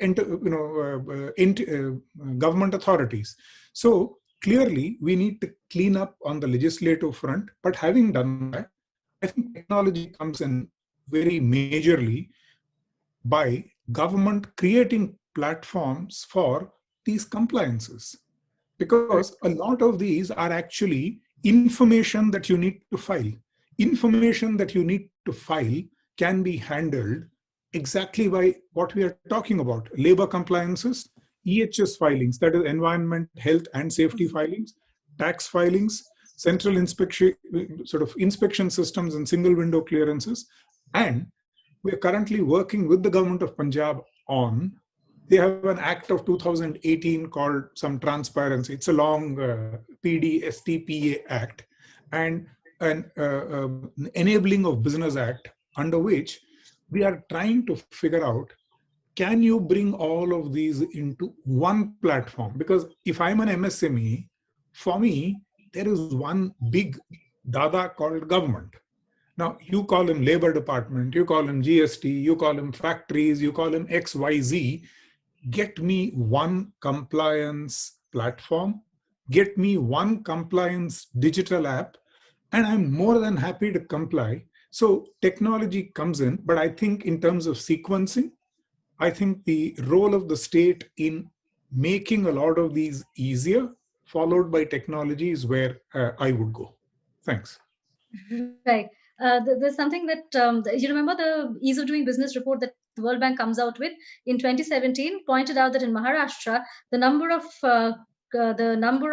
government authorities. So clearly, we need to clean up on the legislative front. But having done that, I think technology comes in very majorly by government creating platforms for these compliances. Because a lot of these are actually information that you need to file. Information that you need to file can be handled exactly by what we are talking about. Labor compliances, EHS filings, that is environment, health and safety filings, tax filings, central inspection, sort of inspection systems and single window clearances. And we are currently working with the government of Punjab on, they have an act of 2018 called some transparency. It's a long PDSTPA act and an enabling of business act, under which we are trying to figure out, can you bring all of these into one platform? Because if I'm an MSME For me, there is one big dada called government. Now, you call him labor department, you call him GST, you call him factories, you call him XYZ. Get me one compliance platform, get me one compliance digital app, and I'm more than happy to comply. So technology comes in, but I think in terms of sequencing, I think the role of the state in making a lot of these easier, followed by technology, is where I would go. Thanks. Right. There's something that you remember the ease of doing business report that the World Bank comes out with in 2017 pointed out that in Maharashtra the number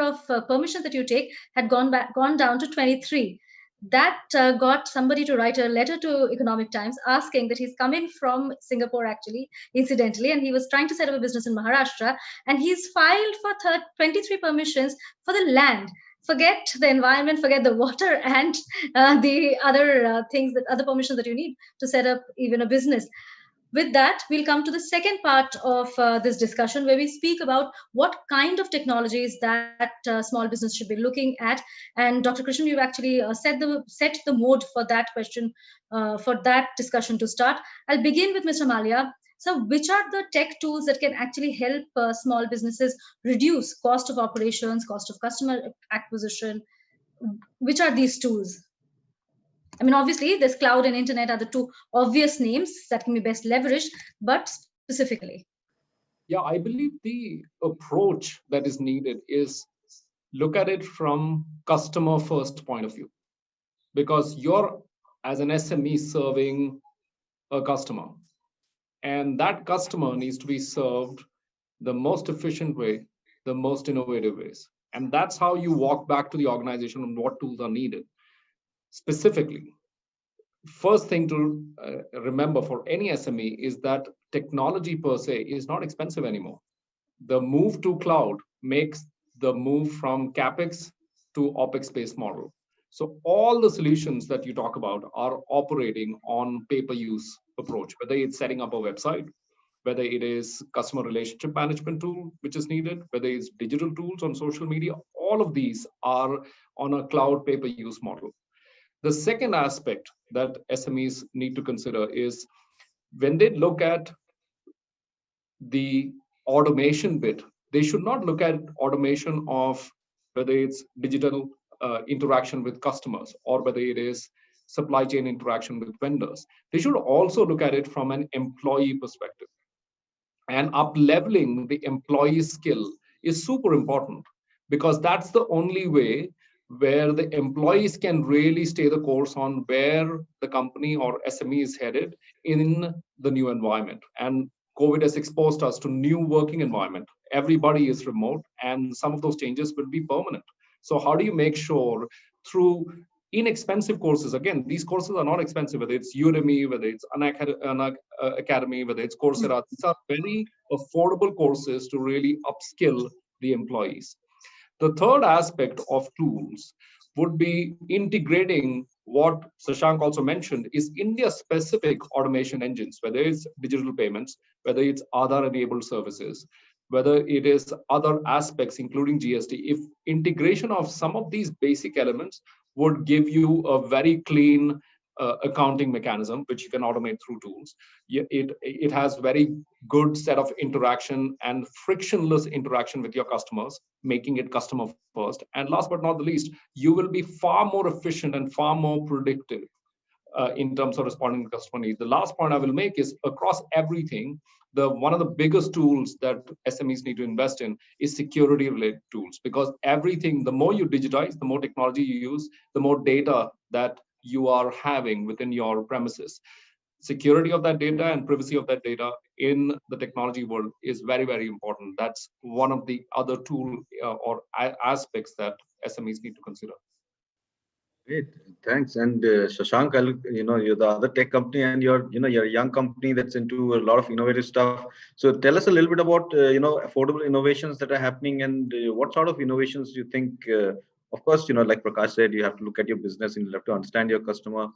of permissions that you take had gone down to 23. That got somebody to write a letter to Economic Times asking that he's coming from Singapore actually, incidentally, and he was trying to set up a business in Maharashtra, and he's filed for 23 permissions for the land. Forget the environment, forget the water, and the other things, that other permissions that you need to set up even a business. With that, we'll come to the second part of this discussion, where we speak about what kind of technologies that small business should be looking at. And Dr. Krishnan, you've actually set the mode for that question, for that discussion to start. I'll begin with Mr. Malia. So which are the tech tools that can actually help small businesses reduce cost of operations, cost of customer acquisition? Which are these tools? I mean, obviously, there's cloud and internet are the two obvious names that can be best leveraged, but specifically. Yeah, I believe the approach that is needed is look at it from customer first point of view, because you're, as an SME, serving a customer, and that customer needs to be served the most efficient way, the most innovative ways. And that's how you walk back to the organization on what tools are needed. Specifically, first thing to remember for any SME is that technology per se is not expensive anymore. The move to cloud makes the move from CapEx to OpEx-based model. So all the solutions that you talk about are operating on pay-per-use approach, whether it's setting up a website, whether it is customer relationship management tool, which is needed, whether it's digital tools on social media, all of these are on a cloud pay-per-use model. The second aspect that SMEs need to consider is when they look at the automation bit, they should not look at automation of whether it's digital interaction with customers or whether it is supply chain interaction with vendors. They should also look at it from an employee perspective. And up-leveling the employee skill is super important, because that's the only way where the employees can really stay the course on where the company or SME is headed in the new environment. And COVID has exposed us to new working environment. Everybody is remote, and some of those changes will be permanent. So how do you make sure through inexpensive courses? Again, these courses are not expensive, whether it's Udemy, whether it's Academy, whether it's Coursera. These are very affordable courses to really upskill the employees. The third aspect of tools would be integrating what Shashank also mentioned is India-specific automation engines, whether it's digital payments, whether it's Aadhaar-enabled services, whether it is other aspects, including GST. If integration of some of these basic elements would give you a very clean accounting mechanism, which you can automate through tools. It has very good set of interaction and frictionless interaction with your customers, making it customer first. And last but not the least, you will be far more efficient and far more predictive in terms of responding to customer needs. The last point I will make is across everything, one of the biggest tools that SMEs need to invest in is security related tools, because everything, the more you digitize, the more technology you use, the more data that you are having within your premises. Security of that data and privacy of that data in the technology world is very, very important. That's one of the other tool or aspects that SMEs need to consider. Great, thanks. And Shashank, you're the other tech company, and you're a young company that's into a lot of innovative stuff. So tell us a little bit about affordable innovations that are happening, and what sort of innovations do you think? Of course, like Prakash said, you have to look at your business and you have to understand your customer,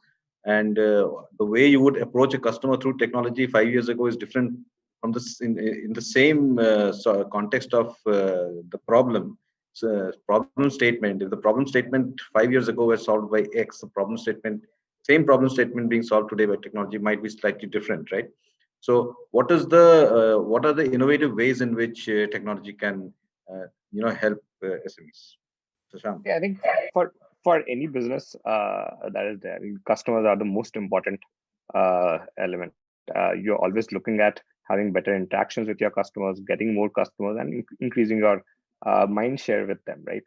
and the way you would approach a customer through technology 5 years ago is different from this in the same context of the problem. problem statement, if the problem statement 5 years ago was solved by X, the same problem statement being solved today by technology might be slightly different, right? So what are the innovative ways in which technology can help SMEs? Shashank. Yeah, I think for any business that is there, I mean, customers are the most important element. You're always looking at having better interactions with your customers, getting more customers, and increasing your mind share with them, right?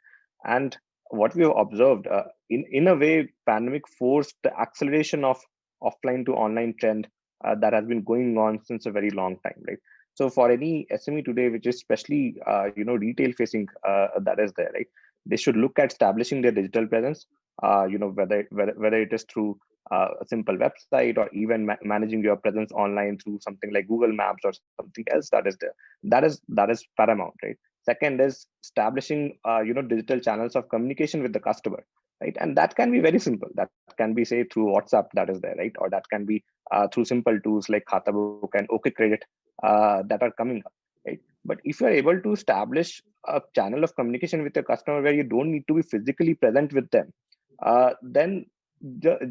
And what we have observed, in a way, pandemic forced the acceleration of offline to online trend that has been going on since a very long time, right? So for any SME today, which is especially retail facing, that is there, right? They should look at establishing their digital presence, whether it is through a simple website or even managing your presence online through something like Google Maps or something else that is there. That is paramount, right? Second is establishing digital channels of communication with the customer, right? And that can be very simple. That can be, say, through WhatsApp, that is there, right? Or that can be through simple tools like Khatabook and OK Credit that are coming up, right? But if you're able to establish a channel of communication with your customer where you don't need to be physically present with them, then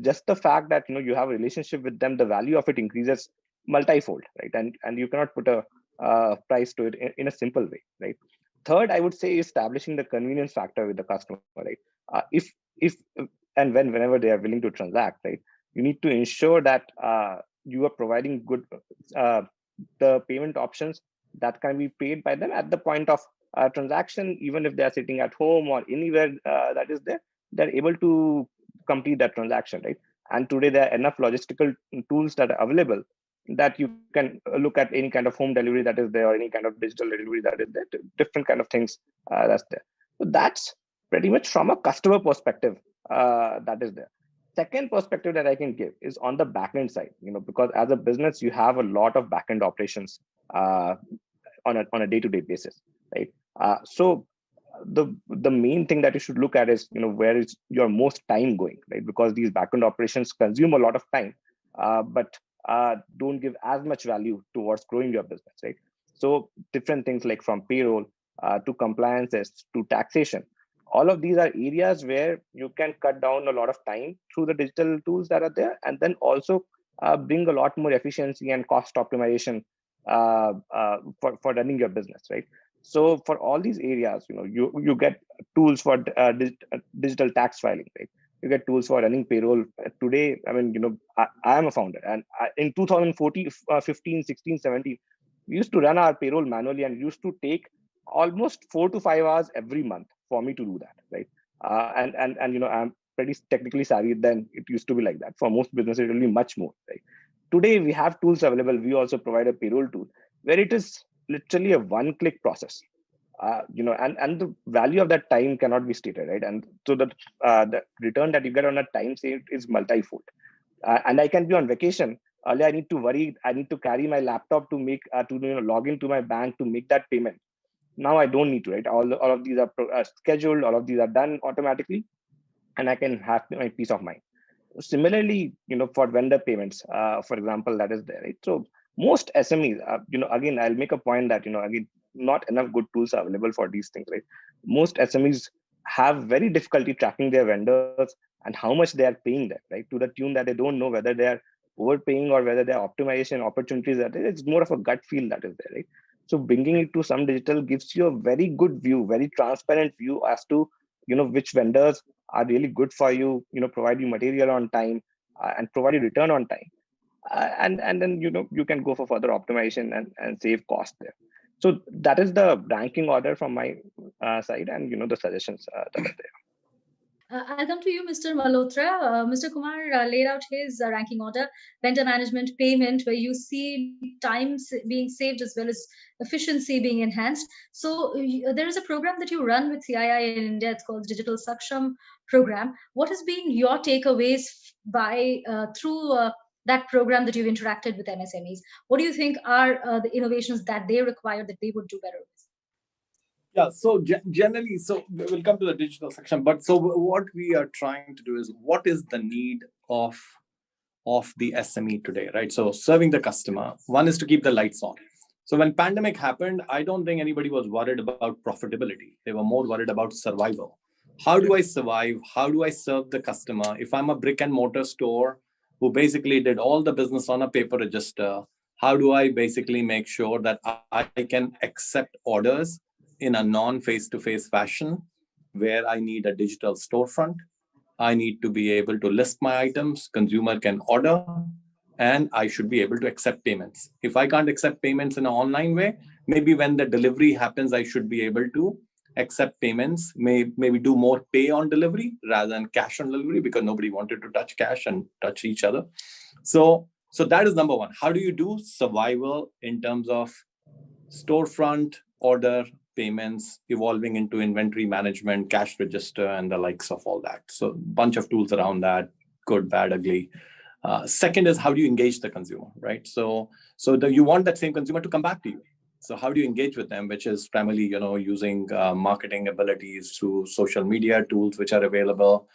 just the fact that you have a relationship with them, the value of it increases multifold, right? And you cannot put a price to it in a simple way, right? Third, I would say establishing the convenience factor with the customer, right? If and whenever they are willing to transact, right, you need to ensure that you are providing good the payment options that can be paid by them at the point of transaction, even if they are sitting at home or anywhere that is there, they're able to complete that transaction, right? And today there are enough logistical tools that are available that you can look at any kind of home delivery that is there or any kind of digital delivery that is there, different kind of things that's there. So that's pretty much from a customer perspective that is there. Second perspective that I can give is on the backend side, because as a business, you have a lot of backend operations on a day-to-day basis, right? So the main thing that you should look at is where is your most time going, right? Because these backend operations consume a lot of time, but don't give as much value towards growing your business, right? So different things like from payroll to compliances to taxation, all of these are areas where you can cut down a lot of time through the digital tools that are there, and then also bring a lot more efficiency and cost optimization for running your business, right? So for all these areas, you get tools for digital tax filing, right? You get tools for running payroll. Today, I mean, I am a founder, and in 2014, 15, 16, 17, we used to run our payroll manually and used to take almost 4 to 5 hours every month for me to do that, right? And I'm pretty technically savvy. Then it used to be like that. For most businesses, it will be much more, right? Today, we have tools available. We also provide a payroll tool where it is literally a one-click process, and the value of that time cannot be stated, right? And so the return that you get on a time saved is multifold. And I can be on vacation. Earlier, I need to carry my laptop to make log into my bank to make that payment. Now I don't need to, right? All of these are scheduled. All of these are done automatically, and I can have my peace of mind. Similarly, for vendor payments, for example, that is there, right? So most SMEs, again, I'll make a point that, again, not enough good tools are available for these things, right? Most SMEs have very difficulty tracking their vendors and how much they are paying them, right? To the tune that they don't know whether they are overpaying or whether there are optimization opportunities that it's more of a gut feel that is there, right? So bringing it to some digital gives you a very good view, very transparent view as to, which vendors are really good for you, provide you material on time and provide you return on time. And then, you can go for further optimization and save cost there. So that is the ranking order from my side and, the suggestions that are there. I'll come to you, Mr. Malhotra. Mr. Kumar laid out his ranking order: vendor management, payment, where you see time being saved as well as efficiency being enhanced. So there is a program that you run with CII in India. It's called Digital Saksham program. What has been your takeaways through that program that you've interacted with MSMEs? What do you think are the innovations that they require that they would do better with? Yeah, so generally, so we'll come to the digital section, but so what we are trying to do is, what is the need of the SME today, right? So serving the customer, one is to keep the lights on. So when pandemic happened, I don't think anybody was worried about profitability. They were more worried about survival. How do I survive? How do I serve the customer? If I'm a brick and mortar store who basically did all the business on a paper register, how do I basically make sure that I can accept orders in a non-face-to-face fashion where I need a digital storefront? I need to be able to list my items, consumer can order, and I should be able to accept payments. If I can't accept payments in an online way, maybe when the delivery happens, I should be able to accept payments, maybe do more pay on delivery rather than cash on delivery, because nobody wanted to touch cash and touch each other. So that is number one. How do you do survival in terms of storefront, order, payments, evolving into inventory management, cash register, and the likes of all that? So bunch of tools around that, good, bad, ugly. Second is, how do you engage the consumer, right? So you want that same consumer to come back to you. So how do you engage with them, which is primarily, using marketing abilities through social media tools which are available.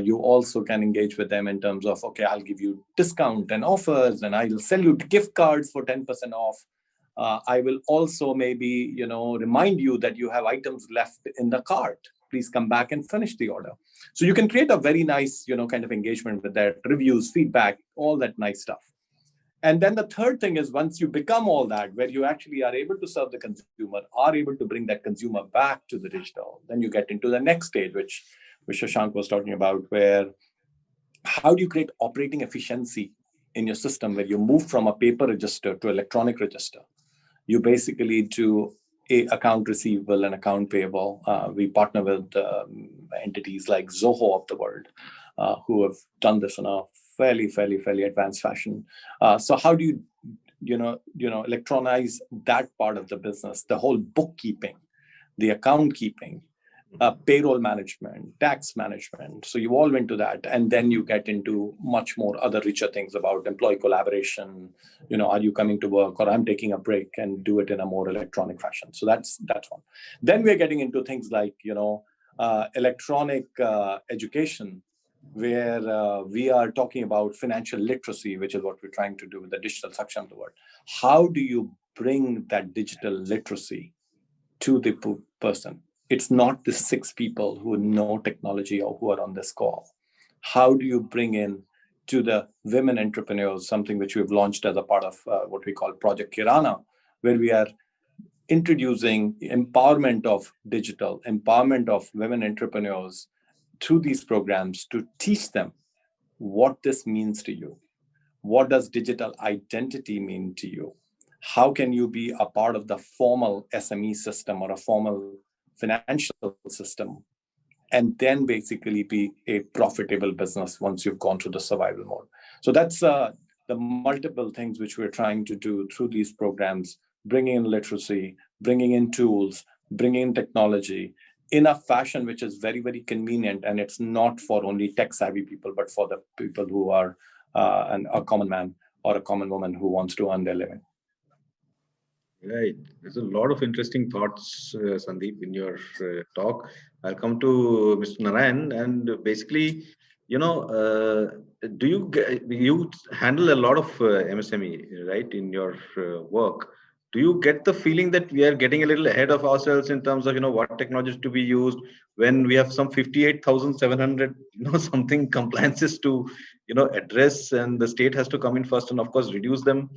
You also can engage with them in terms of, okay, I'll give you discount and offers, and I'll sell you gift cards for 10% off. I will also maybe, remind you that you have items left in the cart. Please come back and finish the order. So you can create a very nice, kind of engagement with that, reviews, feedback, all that nice stuff. And then the third thing is, once you become all that, where you actually are able to serve the consumer, are able to bring that consumer back to the digital, then you get into the next stage, which Shashank was talking about, where how do you create operating efficiency in your system where you move from a paper register to electronic register? You basically do a account receivable and account payable. We partner with entities like Zoho of the world, who have done this in a fairly advanced fashion. So how do you, electronize that part of the business, the whole bookkeeping, the account keeping, payroll management, tax management. So you all went to that, and then you get into much more other richer things about employee collaboration. Are you coming to work, or I'm taking a break, and do it in a more electronic fashion. So that's one. Then we're getting into things like electronic education, where we are talking about financial literacy, which is what we're trying to do with the digital section of the world. How do you bring that digital literacy to the person? It's not the 6 people who know technology or who are on this call. How do you bring in to the women entrepreneurs, something which we've launched as a part of what we call Project Kirana, where we are introducing empowerment of digital, empowerment of women entrepreneurs through these programs to teach them what this means to you. What does digital identity mean to you? How can you be a part of the formal SME system or a formal financial system, and then basically be a profitable business once you've gone through the survival mode? So that's the multiple things which we're trying to do through these programs, bringing in literacy, bringing in tools, bringing in technology in a fashion which is very, very convenient. And it's not for only tech-savvy people, but for the people who are a common man or a common woman who wants to earn their living. Right. There's a lot of interesting thoughts, Sandeep, in your talk. I'll come to Mr. Narayan, and basically, do you handle a lot of MSME, right, in your work? Do you get the feeling that we are getting a little ahead of ourselves in terms of what technologies to be used, when we have some 58,700 something compliances to address, and the state has to come in first and of course reduce them,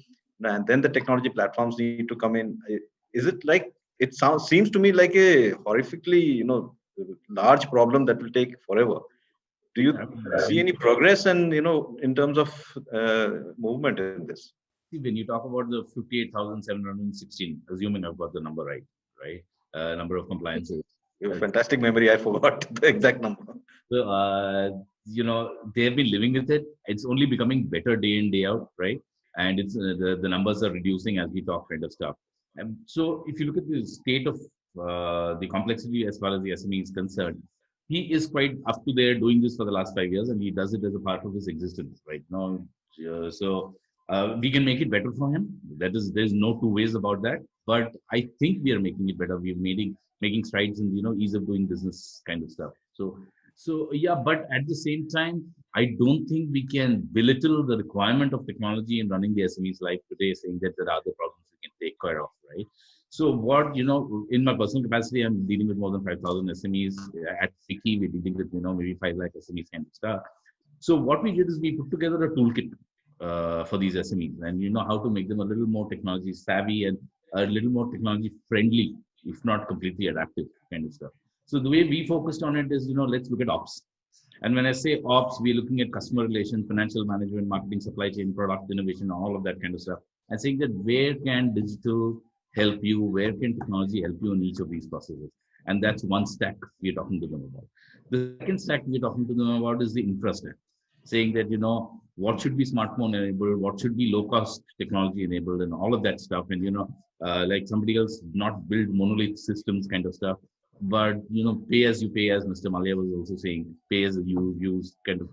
and then the technology platforms need to come in? Is it like, it seems to me like a horrifically large problem that will take forever? Do you see any progress and in terms of movement in this? When you talk about the 58,716, assuming I've got the number right, number of compliances. You have fantastic memory. I forgot the exact number. So, they've been living with it. It's only becoming better day in, day out, right? And it's the numbers are reducing as we talk, kind of stuff. And so if you look at the state of the complexity as far as the SME is concerned, he is quite up to there doing this for the last 5 years, and he does it as a part of his existence right now. We can make it better for him. There's no two ways about that. But I think we are making it better. We're making strides in ease of doing business kind of stuff. So yeah, but at the same time, I don't think we can belittle the requirement of technology in running the SME's life today, saying that there are other problems we can take. care of, right? So what, in my personal capacity, I'm dealing with more than 5,000 SMEs. At FICCI, we're dealing with, maybe 5 lakh SMEs kind of stuff. So what we did is we put together a toolkit for these SMEs, and how to make them a little more technology savvy and a little more technology friendly, if not completely adaptive kind of stuff. So the way we focused on it is, let's look at ops. And when I say ops, we're looking at customer relations, financial management, marketing, supply chain, product innovation, all of that kind of stuff. And saying that where can digital help you? Where can technology help you in each of these processes? And that's one stack we're talking to them about. The second stack we're talking to them about is the infra stack, saying that, what should be smartphone enabled, what should be low cost technology enabled, and all of that stuff. And, like somebody else, not build monolith systems kind of stuff, but pay as you pay, as Mr. Malia was also saying, pay as you use kind of,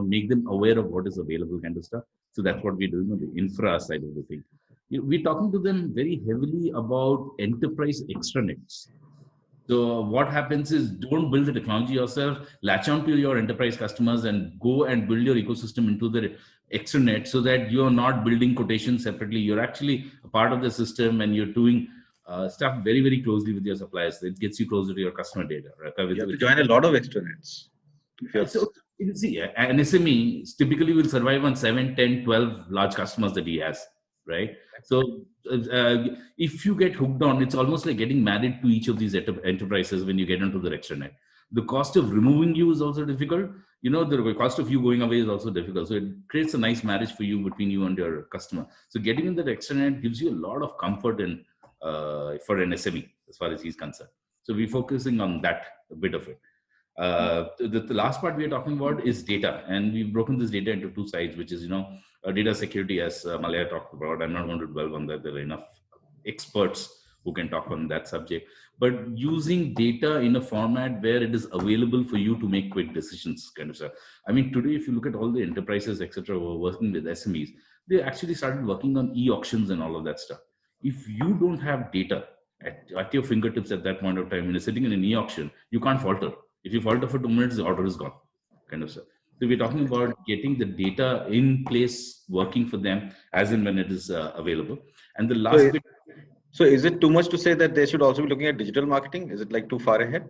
make them aware of what is available kind of stuff. So that's what we're doing on the infra side of the thing. We're talking to them very heavily about enterprise extranets. So what happens is, don't build the technology yourself, latch on to your enterprise customers and go and build your ecosystem into the extranet, so that you're not building quotations separately. You're actually a part of the system, and you're doing stuff very, very closely with your suppliers. It gets you closer to your customer data. Right? You have to join a lot of extranets. So you see, an SME typically will survive on 7, 10, 12 large customers that he has, right? So if you get hooked on, it's almost like getting married to each of these enterprises when you get into the extranet. The cost of removing you is also difficult. The cost of you going away is also difficult. So it creates a nice marriage for you, between you and your customer. So getting in that extranet gives you a lot of comfort in for an SME as far as he's concerned. So we're focusing on that bit of it. The last part we are talking about is data, and we've broken this data into two sides, which is data security, as Malaya talked about. I'm not going to dwell on that. There are enough experts who can talk on that subject. But using data in a format where it is available for you to make quick decisions, kind of stuff. I mean, today, if you look at all the enterprises, etc., who are working with SMEs, they actually started working on e-auctions and all of that stuff. If you don't have data at your fingertips at that point of time, when you're sitting in an e-auction, you can't falter. If you falter for 2 minutes, the order is gone, kind of stuff. So we're talking about getting the data in place, working for them as and when it is available. And the last bit. So is it too much to say that they should also be looking at digital marketing? Is it like too far ahead?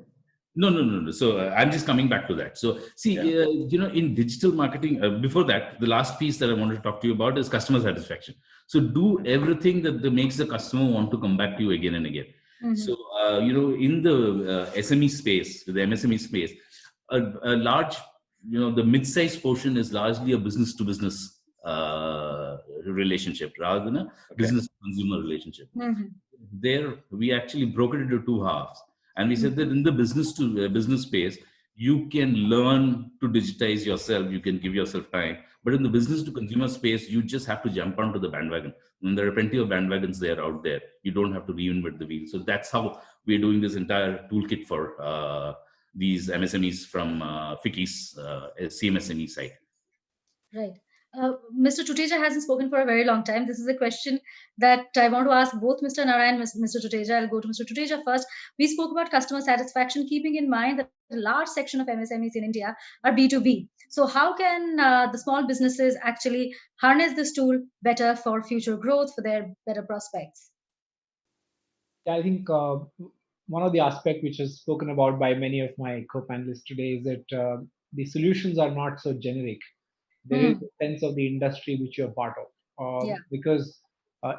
No. So I'm just coming back to that. So see, in digital marketing, before that, the last piece that I wanted to talk to you about is customer satisfaction. So do everything that makes the customer want to come back to you again and again. Mm-hmm. So, in the SME space, the MSME space, a large, the mid-sized portion is largely a business-to-business relationship rather than a business-to-consumer relationship. Mm-hmm. There, we actually broke it into two halves. And we said that in the business-to-business space, you can learn to digitize yourself, you can give yourself time. But in the business-to-consumer space, you just have to jump onto the bandwagon. And there are plenty of bandwagons there out there. You don't have to reinvent the wheel. So that's how we're doing this entire toolkit for these MSMEs from FICCI's CMSME side. Right. Mr. Tuteja hasn't spoken for a very long time. This is a question that I want to ask both Mr. Narayan and Mr. Tuteja. I'll go to Mr. Tuteja first. We spoke about customer satisfaction, keeping in mind that a large section of MSMEs in India are B2B. So how can the small businesses actually harness this tool better for future growth, for their better prospects? I think one of the aspects which is spoken about by many of my co-panelists today is that the solutions are not so generic. There is a sense of the industry which you're part of, because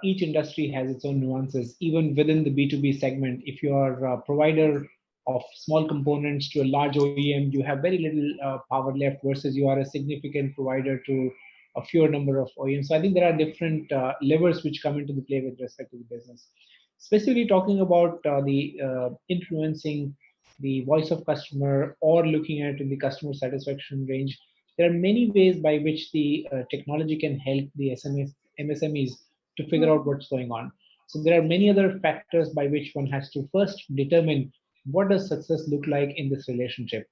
each industry has its own nuances. Even within the B2B segment, if you are a provider of small components to a large OEM, you have very little power left versus you are a significant provider to a fewer number of OEMs. So I think there are different levers which come into the play with respect to the business. Specifically talking about the influencing the voice of customer or looking at in the customer satisfaction range, there are many ways by which the technology can help the MSMEs to figure out what's going on. So there are many other factors by which one has to first determine what does success look like in this relationship.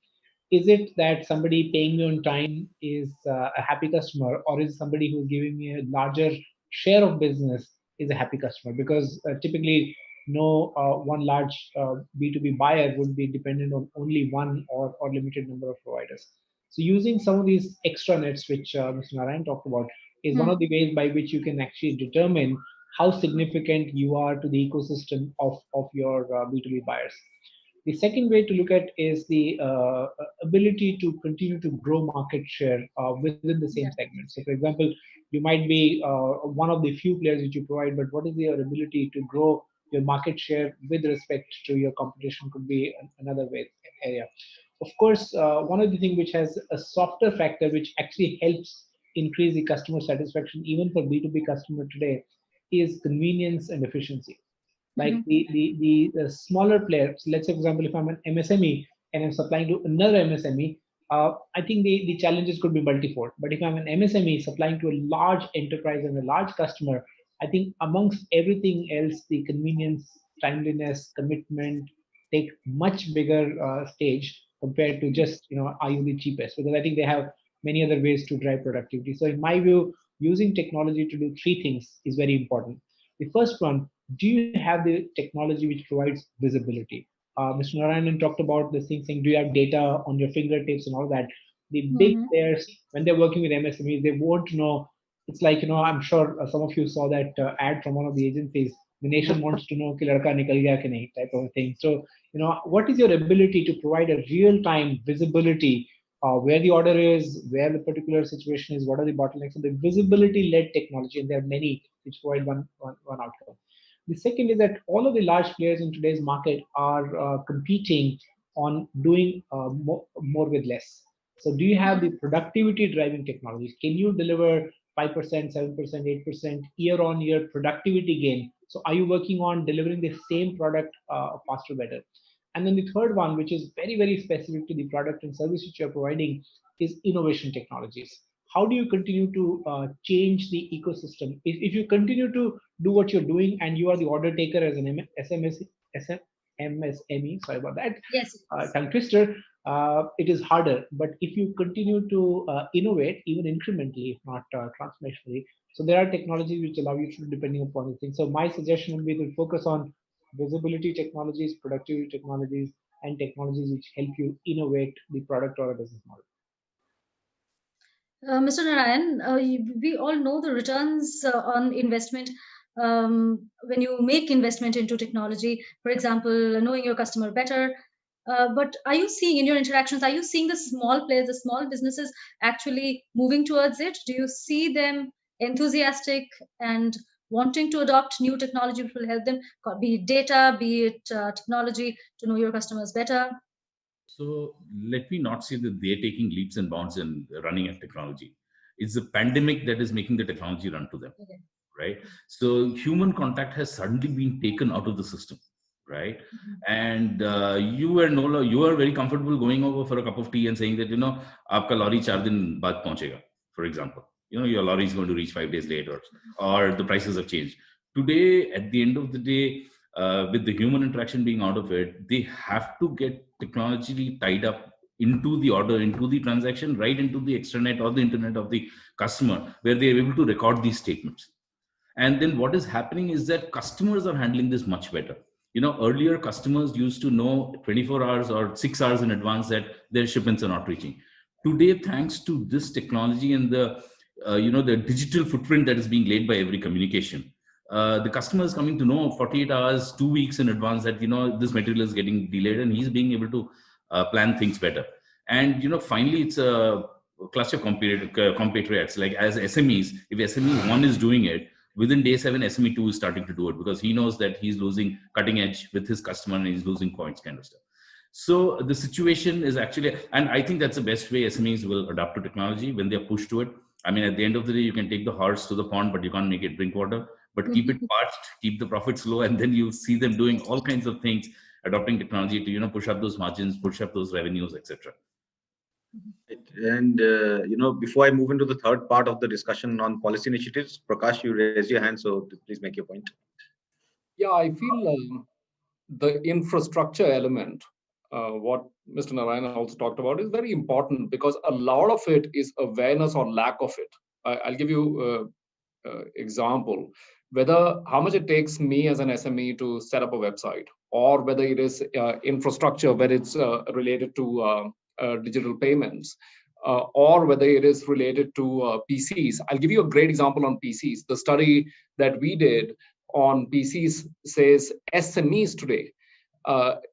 Is it that somebody paying me on time is a happy customer, or is somebody who's giving me a larger share of business is a happy customer? Because typically no one large B2B buyer would be dependent on only one or limited number of providers. So using some of these extranets, which Mr. Narayan talked about, is one of the ways by which you can actually determine how significant you are to the ecosystem of your B2B buyers. The second way to look at is the ability to continue to grow market share within the same segment. So, for example, you might be one of the few players which you provide, but what is your ability to grow your market share with respect to your competition could be another area. Of course, one of the things which has a softer factor, which actually helps increase the customer satisfaction, even for B2B customer today, is convenience and efficiency. Like the smaller players, let's say, for example, if I'm an MSME and I'm supplying to another MSME, I think the challenges could be multifold. But if I'm an MSME supplying to a large enterprise and a large customer, I think amongst everything else, the convenience, timeliness, commitment take much bigger stage compared to just, are you the cheapest? Because I think they have many other ways to drive productivity. So in my view, using technology to do three things is very important. The first one, do you have the technology which provides visibility? Mr. Narayan talked about this thing saying, do you have data on your fingertips and all that? The big players, when they're working with MSMEs, they won't know. It's like, I'm sure some of you saw that ad from one of the agencies. The nation wants to know ki ladka nikal gaya ki nahi, type of thing. So, what is your ability to provide a real-time visibility where the order is, where the particular situation is, what are the bottlenecks? So the visibility-led technology, and there are many which provide one outcome. The second is that all of the large players in today's market are competing on doing more with less. So do you have the productivity driving technologies? Can you deliver 5%, 7%, 8% year-on-year productivity gain? So are you working on delivering the same product faster, better? And then the third one, which is very, very specific to the product and service which you're providing, is innovation technologies. How do you continue to change the ecosystem? If you continue to do what you're doing and you are the order taker as an MSME, sorry about that, tongue twister, it is harder. But if you continue to innovate, even incrementally, if not transformationally, so there are technologies which allow you to, depending upon the thing. So my suggestion would be to focus on visibility technologies, productivity technologies, and technologies which help you innovate the product or a business model. Mr. Narayan, we all know the returns on investment when you make investment into technology, for example, knowing your customer better. But are you seeing in your interactions, are you seeing the small players, the small businesses actually moving towards it? Do you see them enthusiastic and wanting to adopt new technology which will help them, be it data, be it technology, to know your customers better? So let me not say that they're taking leaps and bounds and running at technology. It's the pandemic that is making the technology run to them, right? So human contact has suddenly been taken out of the system, right? And you are very comfortable going over for a cup of tea and saying that, aapka lorry 4 din baad pahunchega, for example. Your lorry is going to reach 5 days later, or the prices have changed. Today, at the end of the day, with the human interaction being out of it, they have to get technologically tied up into the order, into the transaction, right into the extranet or the internet of the customer, where they are able to record these statements. And then what is happening is that customers are handling this much better. Earlier customers used to know 24 hours or 6 hours in advance that their shipments are not reaching. Today, thanks to this technology and the digital footprint that is being laid by every communication, the customer is coming to know 48 hours, 2 weeks in advance that, this material is getting delayed, and he's being able to plan things better. And, finally, it's a cluster compatriots. Like as SMEs, if SME 1 is doing it, within day 7, SME 2 is starting to do it, because he knows that he's losing cutting edge with his customer and he's losing points kind of stuff. So the situation is actually, and I think that's the best way SMEs will adapt to technology when they're pushed to it. I mean, at the end of the day, you can take the horse to the pond, but you can't make it drink water. But keep it parched, keep the profits low, and then you see them doing all kinds of things, adopting technology to, push up those margins, push up those revenues, etc. And, before I move into the third part of the discussion on policy initiatives, Prakash, you raise your hand, so please make your point. Yeah, I feel the infrastructure element, what Mr. Narayan also talked about, is very important, because a lot of it is awareness or lack of it. I'll give you example, whether how much it takes me as an SME to set up a website, or whether it is infrastructure, whether it's related to digital payments, or whether it is related to PCs. I'll give you a great example on PCs. The study that we did on PCs says SMEs today,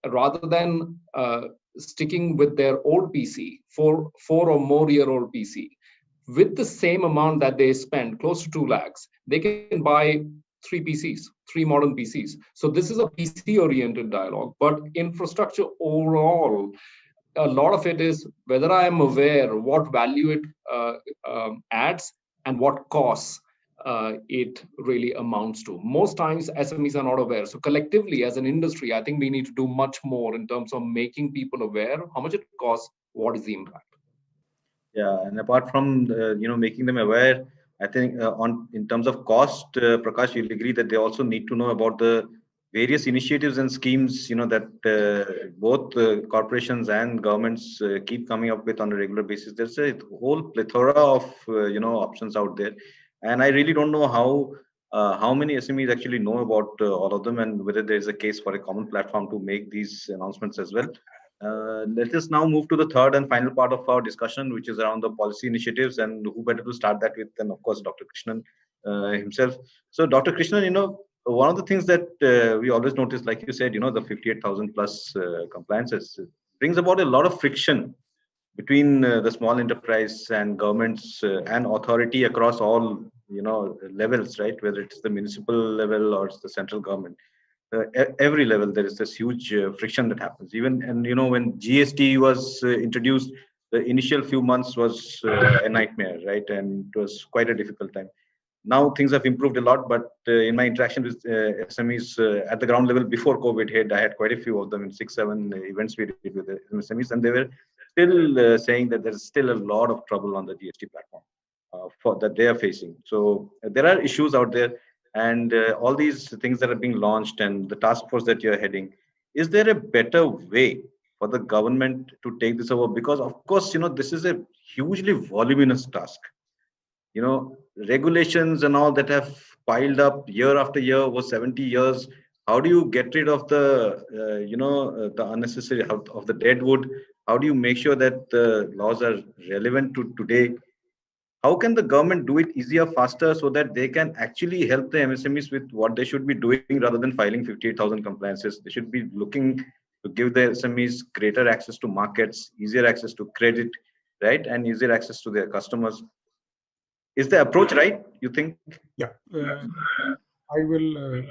rather than sticking with their old PC, four or more year old PC, with the same amount that they spend, close to 2 lakhs, they can buy 3 modern PCs. So this is a PC oriented dialogue, but infrastructure overall, a lot of it is whether I am aware what value it adds and what costs it really amounts to. Most times SMEs are not aware. So collectively as an industry, I think we need to do much more in terms of making people aware how much it costs, what is the impact. Yeah, and apart from making them aware, I think in terms of cost, Prakash, you'll agree that they also need to know about the various initiatives and schemes that both corporations and governments keep coming up with on a regular basis. There's a whole plethora of options out there, and I really don't know how many SMEs actually know about all of them, and whether there is a case for a common platform to make these announcements as well. Let us now move to the third and final part of our discussion, which is around the policy initiatives, and who better to start that with than, of course, Dr. Krishnan himself. So, Dr. Krishnan, one of the things that we always notice, like you said, the 58,000 plus compliances brings about a lot of friction between the small enterprise and governments and authority across all levels, right? Whether it's the municipal level or it's the central government. Every level there is this huge friction that happens. Even when GST was introduced, the initial few months was a nightmare, right? And it was quite a difficult time. Now things have improved a lot, but in my interaction with SMEs at the ground level before COVID hit, I had quite a few of them in 6-7 events we did with the SMEs, and they were still saying that there's still a lot of trouble on the GST platform that they are facing. So there are issues out there, and all these things that are being launched and the task force that you're heading. Is there a better way for the government to take this over? Because of course, this is a hugely voluminous task. Regulations and all that have piled up year after year over 70 years. How do you get rid of the the unnecessary of the dead wood? How do you make sure that the laws are relevant to today? How can the government do it easier, faster, so that they can actually help the MSMEs with what they should be doing rather than filing 58,000 compliances? They should be looking to give the SMEs greater access to markets, easier access to credit, right, and easier access to their customers. Is the approach right, you think? Yeah, I will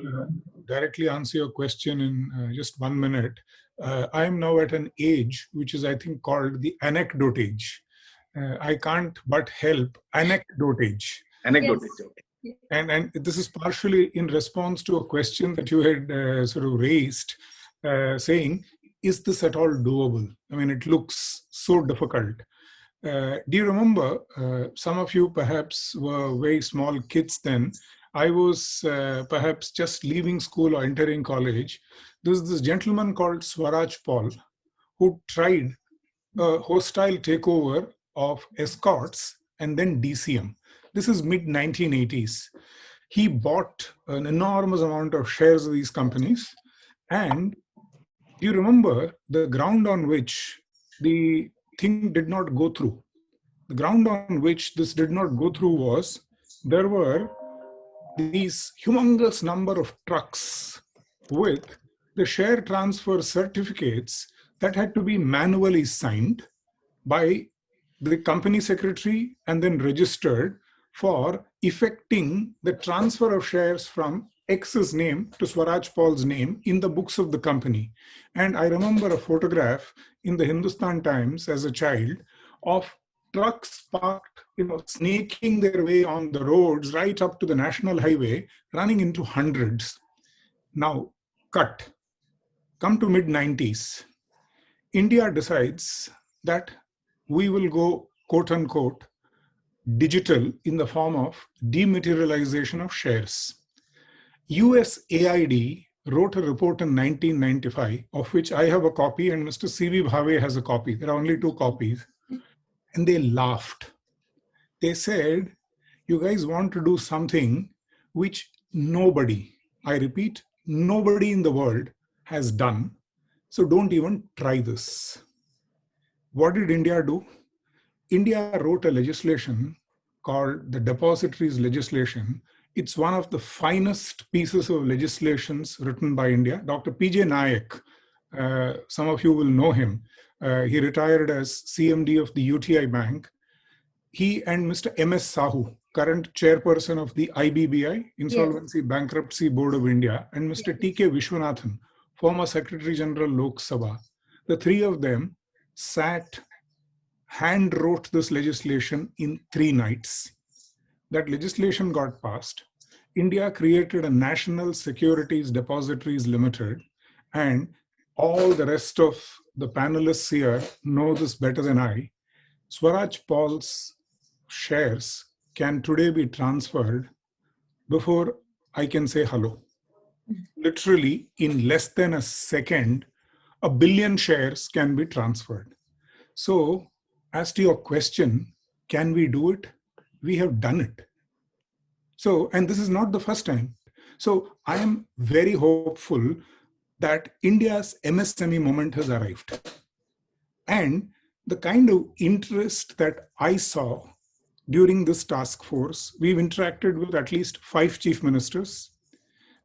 directly answer your question in just 1 minute. I am now at an age which is, I think, called the anecdote age. I can't but help anecdotage. Anecdotage. Yes. And this is partially in response to a question that you had sort of raised, saying, is this at all doable? I mean, it looks so difficult. Do you remember, some of you perhaps were very small kids then. I was perhaps just leaving school or entering college. There was this gentleman called Swaraj Paul who tried a hostile takeover of escorts and then DCM. This is mid 1980s. He bought an enormous amount of shares of these companies. And do you remember the ground on which the thing did not go through? The ground on which this did not go through was there were these humongous number of trucks with the share transfer certificates that had to be manually signed by the company secretary and then registered for effecting the transfer of shares from X's name to Swaraj Paul's name in the books of the company. And I remember a photograph in the Hindustan Times as a child of trucks parked, snaking their way on the roads right up to the national highway, running into hundreds. Now, come to mid-90s. India decides that we will go, quote unquote, digital in the form of dematerialization of shares. USAID wrote a report in 1995, of which I have a copy and Mr. C.V. Bhave has a copy. There are only 2 copies. And they laughed. They said, you guys want to do something which nobody, I repeat, nobody in the world has done. So don't even try this. What did India do? India wrote a legislation called the Depositories Legislation. It's one of the finest pieces of legislations written by India. Dr. P.J. Nayak, some of you will know him. He retired as CMD of the UTI Bank. He and Mr. M.S. Sahu, current chairperson of the IBBI, Insolvency Bankruptcy Board of India, and Mr. T.K. Vishwanathan, former Secretary General Lok Sabha, the three of them hand wrote this legislation in 3 nights. That legislation got passed. India created a National Securities Depositories Limited, and all the rest of the panelists here know this better than I. Swaraj Paul's shares can today be transferred before I can say hello. Literally, in less than a second, 1 billion shares can be transferred. So, as to your question, can we do it? We have done it. So, and this is not the first time. So, I am very hopeful that India's MSME moment has arrived. And the kind of interest that I saw during this task force, we've interacted with at least 5 chief ministers,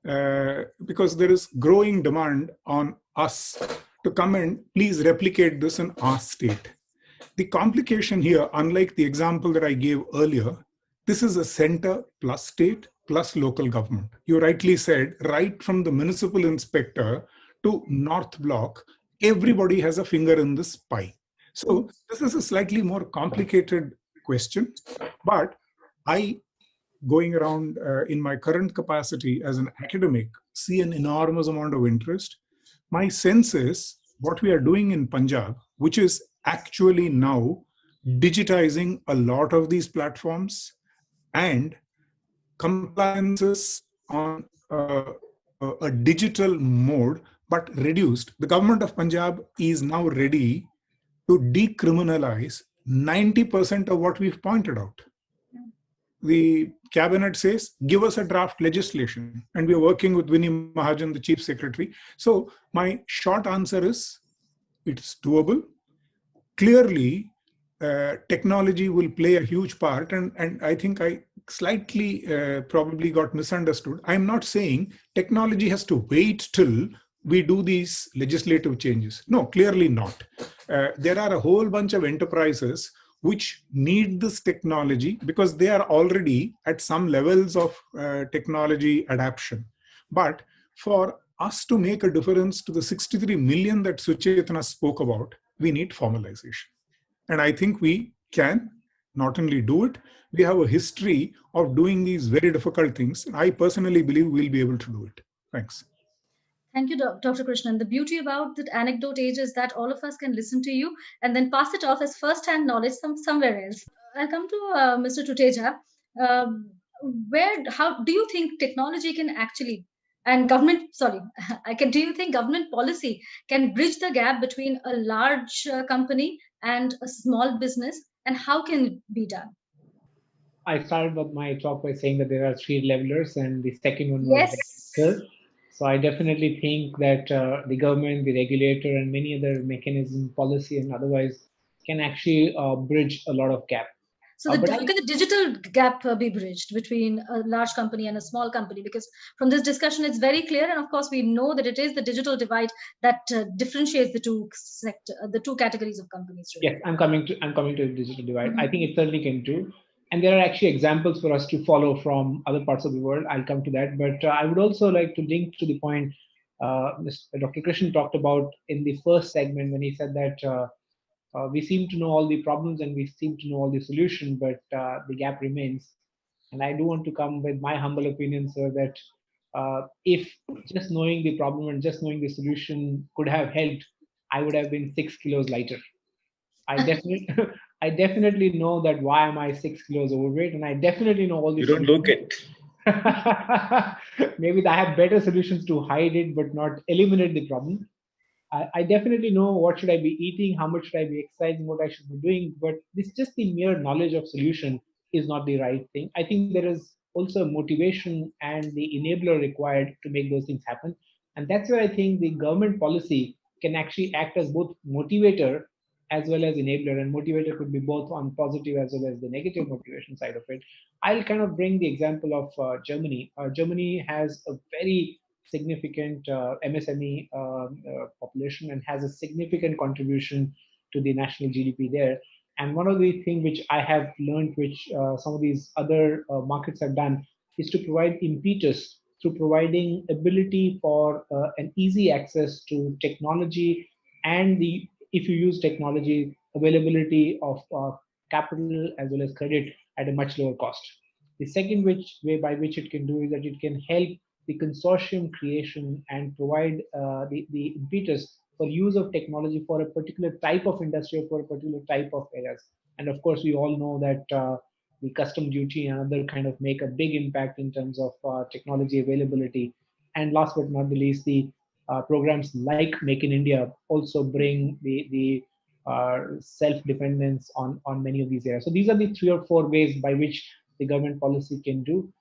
because there is growing demand on us to come and please replicate this in our state. The complication here, unlike the example that I gave earlier, this is a center plus state plus local government. You rightly said, right from the municipal inspector to North Block, everybody has a finger in this pie. So this is a slightly more complicated question, but I, going around in my current capacity as an academic, see an enormous amount of interest. My sense is what we are doing in Punjab, which is actually now digitizing a lot of these platforms and compliances on a digital mode, but reduced. The government of Punjab is now ready to decriminalize 90% of what we've pointed out. The cabinet says, give us a draft legislation. And we are working with Vinny Mahajan, the chief secretary. So my short answer is, it's doable. Clearly, technology will play a huge part. And I think I slightly probably got misunderstood. I'm not saying technology has to wait till we do these legislative changes. No, clearly not. There are a whole bunch of enterprises which need this technology because they are already at some levels of technology adaptation. But for us to make a difference to the 63 million that Suchetana spoke about, we need formalization. And I think we can not only do it, we have a history of doing these very difficult things. I personally believe we'll be able to do it. Thanks. Thank you, Dr. Krishnan. The beauty about that anecdote age is that all of us can listen to you and then pass it off as first-hand knowledge somewhere else. I'll come to Mr. Tuteja. How do you think technology can actually, and government, do you think government policy can bridge the gap between a large company and a small business, and how can it be done? I started with my talk by saying that there are 3 levelers, and the second one was skill. So I definitely think that the government, the regulator, and many other mechanisms, policy and otherwise, can actually bridge a lot of gap. So how can the digital gap be bridged between a large company and a small company? Because from this discussion, it's very clear, and of course, we know that it is the digital divide that differentiates the two categories of companies. Really. Yes, I'm coming to the digital divide. I think it certainly can do. And there are actually examples for us to follow from other parts of the world. I'll come to that. But I would also like to link to the point Dr. Krishnan talked about in the first segment when he said that we seem to know all the problems and we seem to know all the solution, but the gap remains. And I do want to come with my humble opinion, sir, that if just knowing the problem and just knowing the solution could have helped, I would have been 6 kilos lighter. I definitely know that why am I 6 kilos overweight, and I definitely know all these. You don't look it. Maybe I have better solutions to hide it, but not eliminate the problem. I definitely know what should I be eating, how much should I be exercising, what I should be doing, but this just the mere knowledge of solution is not the right thing. I think there is also motivation and the enabler required to make those things happen. And that's where I think the government policy can actually act as both motivator as well as enabler, and motivator could be both on positive as well as the negative motivation side of it. I'll kind of bring the example of Germany. Germany has a very significant MSME population and has a significant contribution to the national GDP there. And one of the things which I have learned, which some of these other markets have done, is to provide impetus through providing ability for an easy access to technology and the, if you use technology, availability of capital as well as credit at a much lower cost. The second way by which it can do is that it can help the consortium creation and provide the impetus for use of technology for a particular type of industry or for a particular type of areas. And of course, we all know that the custom duty and other kind of make a big impact in terms of technology availability. And last but not the least, the programs like Make in India also bring the self-dependence on many of these areas. So these are the 3 or 4 ways by which the government policy can do.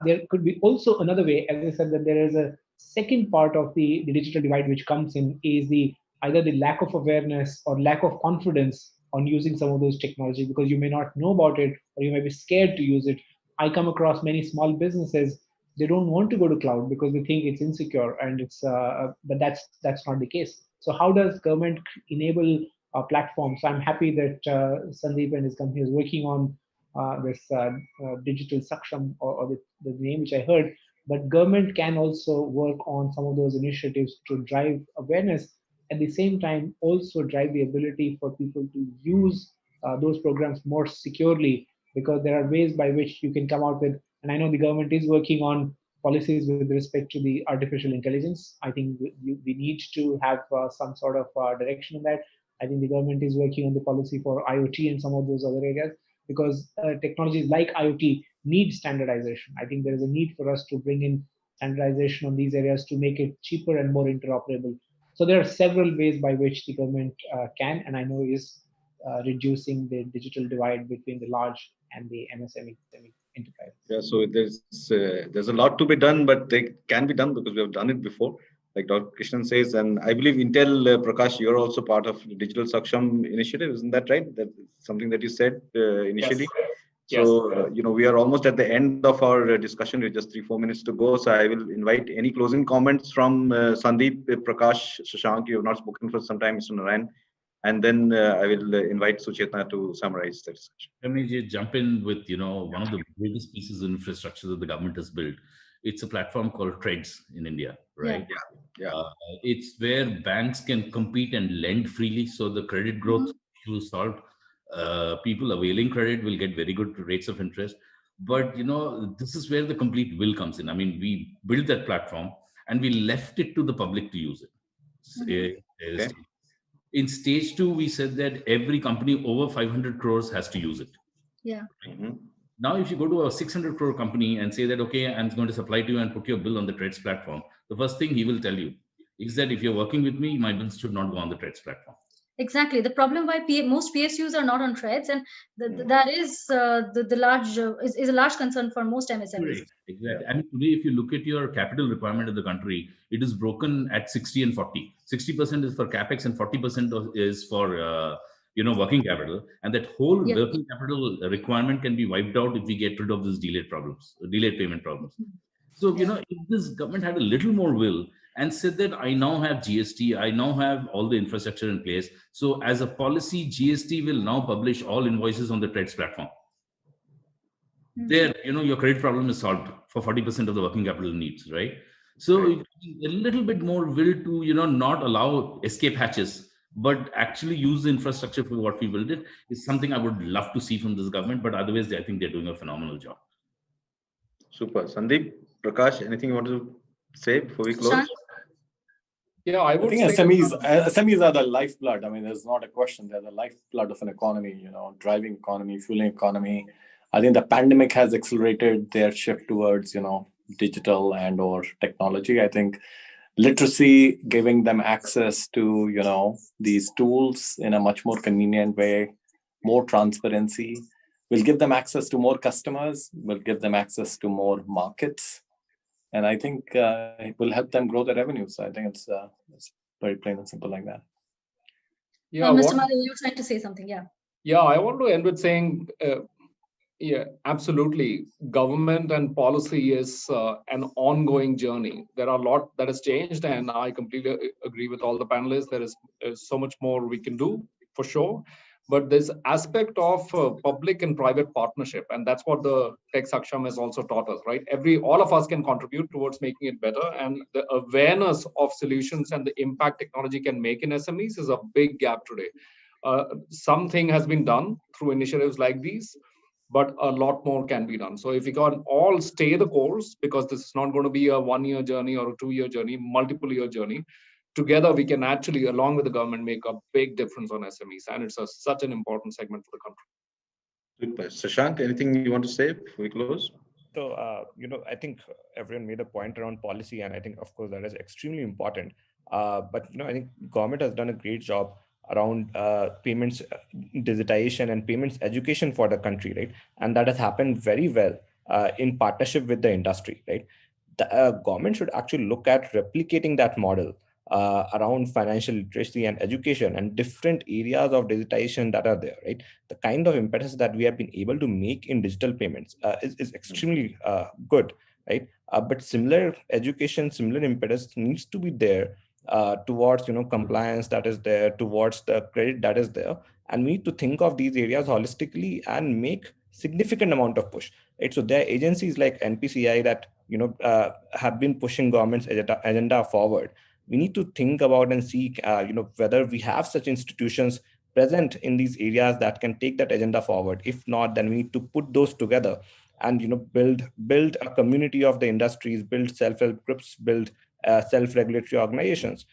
There could be also another way, as I said, that there is a second part of the digital divide which comes in is either the lack of awareness or lack of confidence on using some of those technologies, because you may not know about it or you may be scared to use it. I come across many small businesses, they don't want to go to cloud because they think it's insecure, and it's but that's not the case. So how does government enable platforms? I'm happy that Sandeep and his company is working on this digital saksham, or the name which I heard. But government can also work on some of those initiatives to drive awareness, at the same time also drive the ability for people to use those programs more securely, because there are ways by which you can come out with, and I know the government is working on policies with respect to the artificial intelligence. I think we need to have some sort of direction on that. I think the government is working on the policy for IoT and some of those other areas, because technologies like IoT need standardization. I think there is a need for us to bring in standardization on these areas to make it cheaper and more interoperable. So there are several ways by which the government can, and I know is reducing the digital divide between the large and the MSME enterprise. Yeah, so there's a lot to be done, but they can be done because we have done it before, like Dr. Krishnan says. And I believe Intel, Prakash, you're also part of the Digital Saksham initiative, isn't that right? That's something that you said initially. Yes. So, we are almost at the end of our discussion with just 3-4 minutes to go. So I will invite any closing comments from Sandeep, Prakash, Shashank. You have not spoken for some time, Mr. Narayan. And then I will invite Suchetna to summarize the discussion. Let me just jump in with, one of the biggest pieces of infrastructure that the government has built. It's a platform called Trades in India, right? Yeah. It's where banks can compete and lend freely. So the credit growth issue is solved. People availing credit will get very good rates of interest. But, this is where the complete will comes in. I mean, we built that platform and we left it to the public to use it. Okay. In stage 2, we said that every company over 500 crores has to use it. Yeah. Now, if you go to a 600 crore company and say that, okay, I'm going to supply to you and put your bill on the Trades platform, the first thing he will tell you is that if you're working with me, my bills should not go on the Trades platform. Exactly. The problem why most PSUs are not on Trades, and that is the large is a large concern for most MSMEs. Exactly. And today, if you look at your capital requirement of the country, it is broken at 60 and 40. 60% is for capex and 40% is for working capital. And that whole working capital requirement can be wiped out if we get rid of these delayed payment problems. So if this government had a little more will and said that I now have GST, I now have all the infrastructure in place. So as a policy, GST will now publish all invoices on the Trades platform. There, your credit problem is solved for 40% of the working capital needs, right? So a little bit more will to, not allow escape hatches, but actually use the infrastructure for what we built it is something I would love to see from this government. But otherwise, I think they're doing a phenomenal job. Super. Sandeep, Prakash, anything you want to say before we close? Yeah, I think SMEs are the lifeblood. I mean, there's not a question. They're the lifeblood of an economy, driving economy, fueling economy. I think the pandemic has accelerated their shift towards, digital and or technology. I think literacy, giving them access to, these tools in a much more convenient way, more transparency, will give them access to more customers, will give them access to more markets. And I think it will help them grow their revenues. So I think it's very plain and simple like that. Yeah, Mr. Mali, you're trying to say something, yeah. Yeah, I want to end with saying, yeah, absolutely. Government and policy is an ongoing journey. There are a lot that has changed, and I completely agree with all the panelists. There is so much more we can do, for sure. But this aspect of public and private partnership, and that's what the Tech Saksham has also taught us, right? All of us can contribute towards making it better, and the awareness of solutions and the impact technology can make in SMEs is a big gap today. Something has been done through initiatives like these, but a lot more can be done. So if we can all stay the course, because this is not going to be a 1-year journey or a 2-year journey, multiple year journey, together we can actually, along with the government, make a big difference on SMEs. And it's such an important segment for the country. Good. Shashank, anything you want to say before we close? So, I think everyone made a point around policy, and I think, of course, that is extremely important. But, I think government has done a great job around payments digitization and payments education for the country, right? And that has happened very well in partnership with the industry, right? The government should actually look at replicating that model around financial literacy and education and different areas of digitization that are there, right? The kind of impetus that we have been able to make in digital payments is extremely good, right? But similar education, similar impetus needs to be there towards compliance that is there, towards the credit that is there, and we need to think of these areas holistically and make significant amount of push, right? So there are agencies like NPCI that have been pushing government's agenda forward. We need to think about and see whether we have such institutions present in these areas that can take that agenda forward. If not, then we need to put those together and build a community of the industries, build self-help groups, build self-regulatory organizations,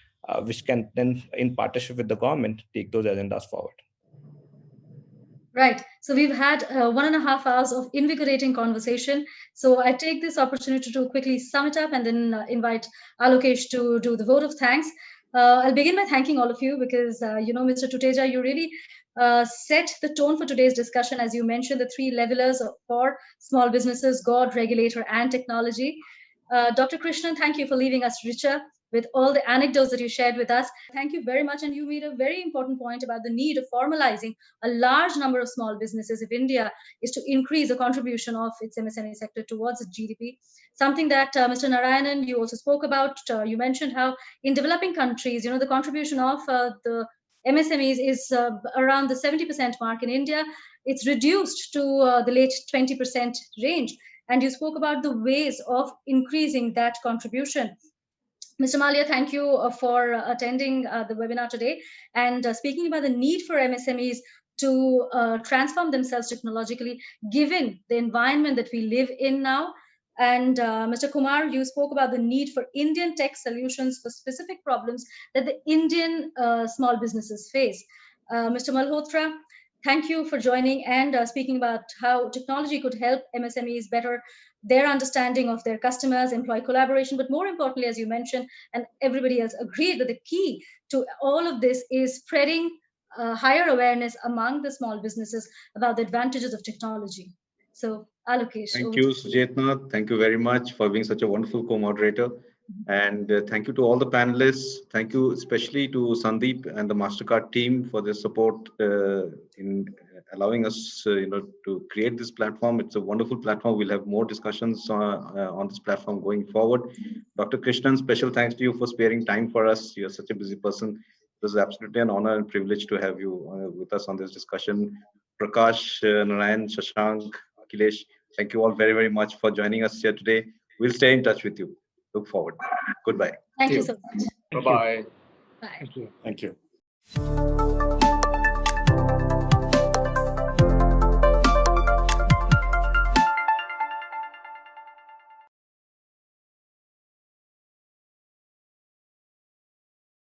which can then, in partnership with the government, take those agendas forward. Right. So we've had 1.5 hours of invigorating conversation. So I take this opportunity to quickly sum it up and then invite Alokesh to do the vote of thanks. I'll begin by thanking all of you because, Mr. Tuteja, you really set the tone for today's discussion. As you mentioned, the 3 levelers for small businesses: God, regulator, and technology. Dr. Krishnan, thank you for leaving us richer with all the anecdotes that you shared with us. Thank you very much. And you made a very important point about the need of formalizing a large number of small businesses if India is to increase the contribution of its MSME sector towards its GDP. Something that Mr. Narayanan, you also spoke about. You mentioned how in developing countries, the contribution of the MSMEs is around the 70% mark. In India, it's reduced to the late 20% range. And you spoke about the ways of increasing that contribution. Mr. Malia, thank you for attending the webinar today and speaking about the need for MSMEs to transform themselves technologically, given the environment that we live in now. And Mr. Kumar, you spoke about the need for Indian tech solutions for specific problems that the Indian small businesses face. Mr. Malhotra, thank you for joining and speaking about how technology could help MSMEs better their understanding of their customers, employee collaboration, but more importantly, as you mentioned, and everybody else agreed, that the key to all of this is spreading higher awareness among the small businesses about the advantages of technology. So, Alokesh. Thank you, Suchetna. Thank you very much for being such a wonderful co-moderator. And thank you to all the panelists. Thank you especially to Sandeep and the Mastercard team for their support in allowing us to create this platform. It's a wonderful platform. We'll have more discussions on this platform going forward. Dr. Krishnan, special thanks to you for sparing time for us. You're such a busy person. It was absolutely an honor and privilege to have you with us on this discussion. Prakash, Narayan, Shashank, Akhilesh, thank you all very, very much for joining us here today. We'll stay in touch with you. Look forward. Goodbye. Thank you so much. Bye-bye. Bye. Thank you.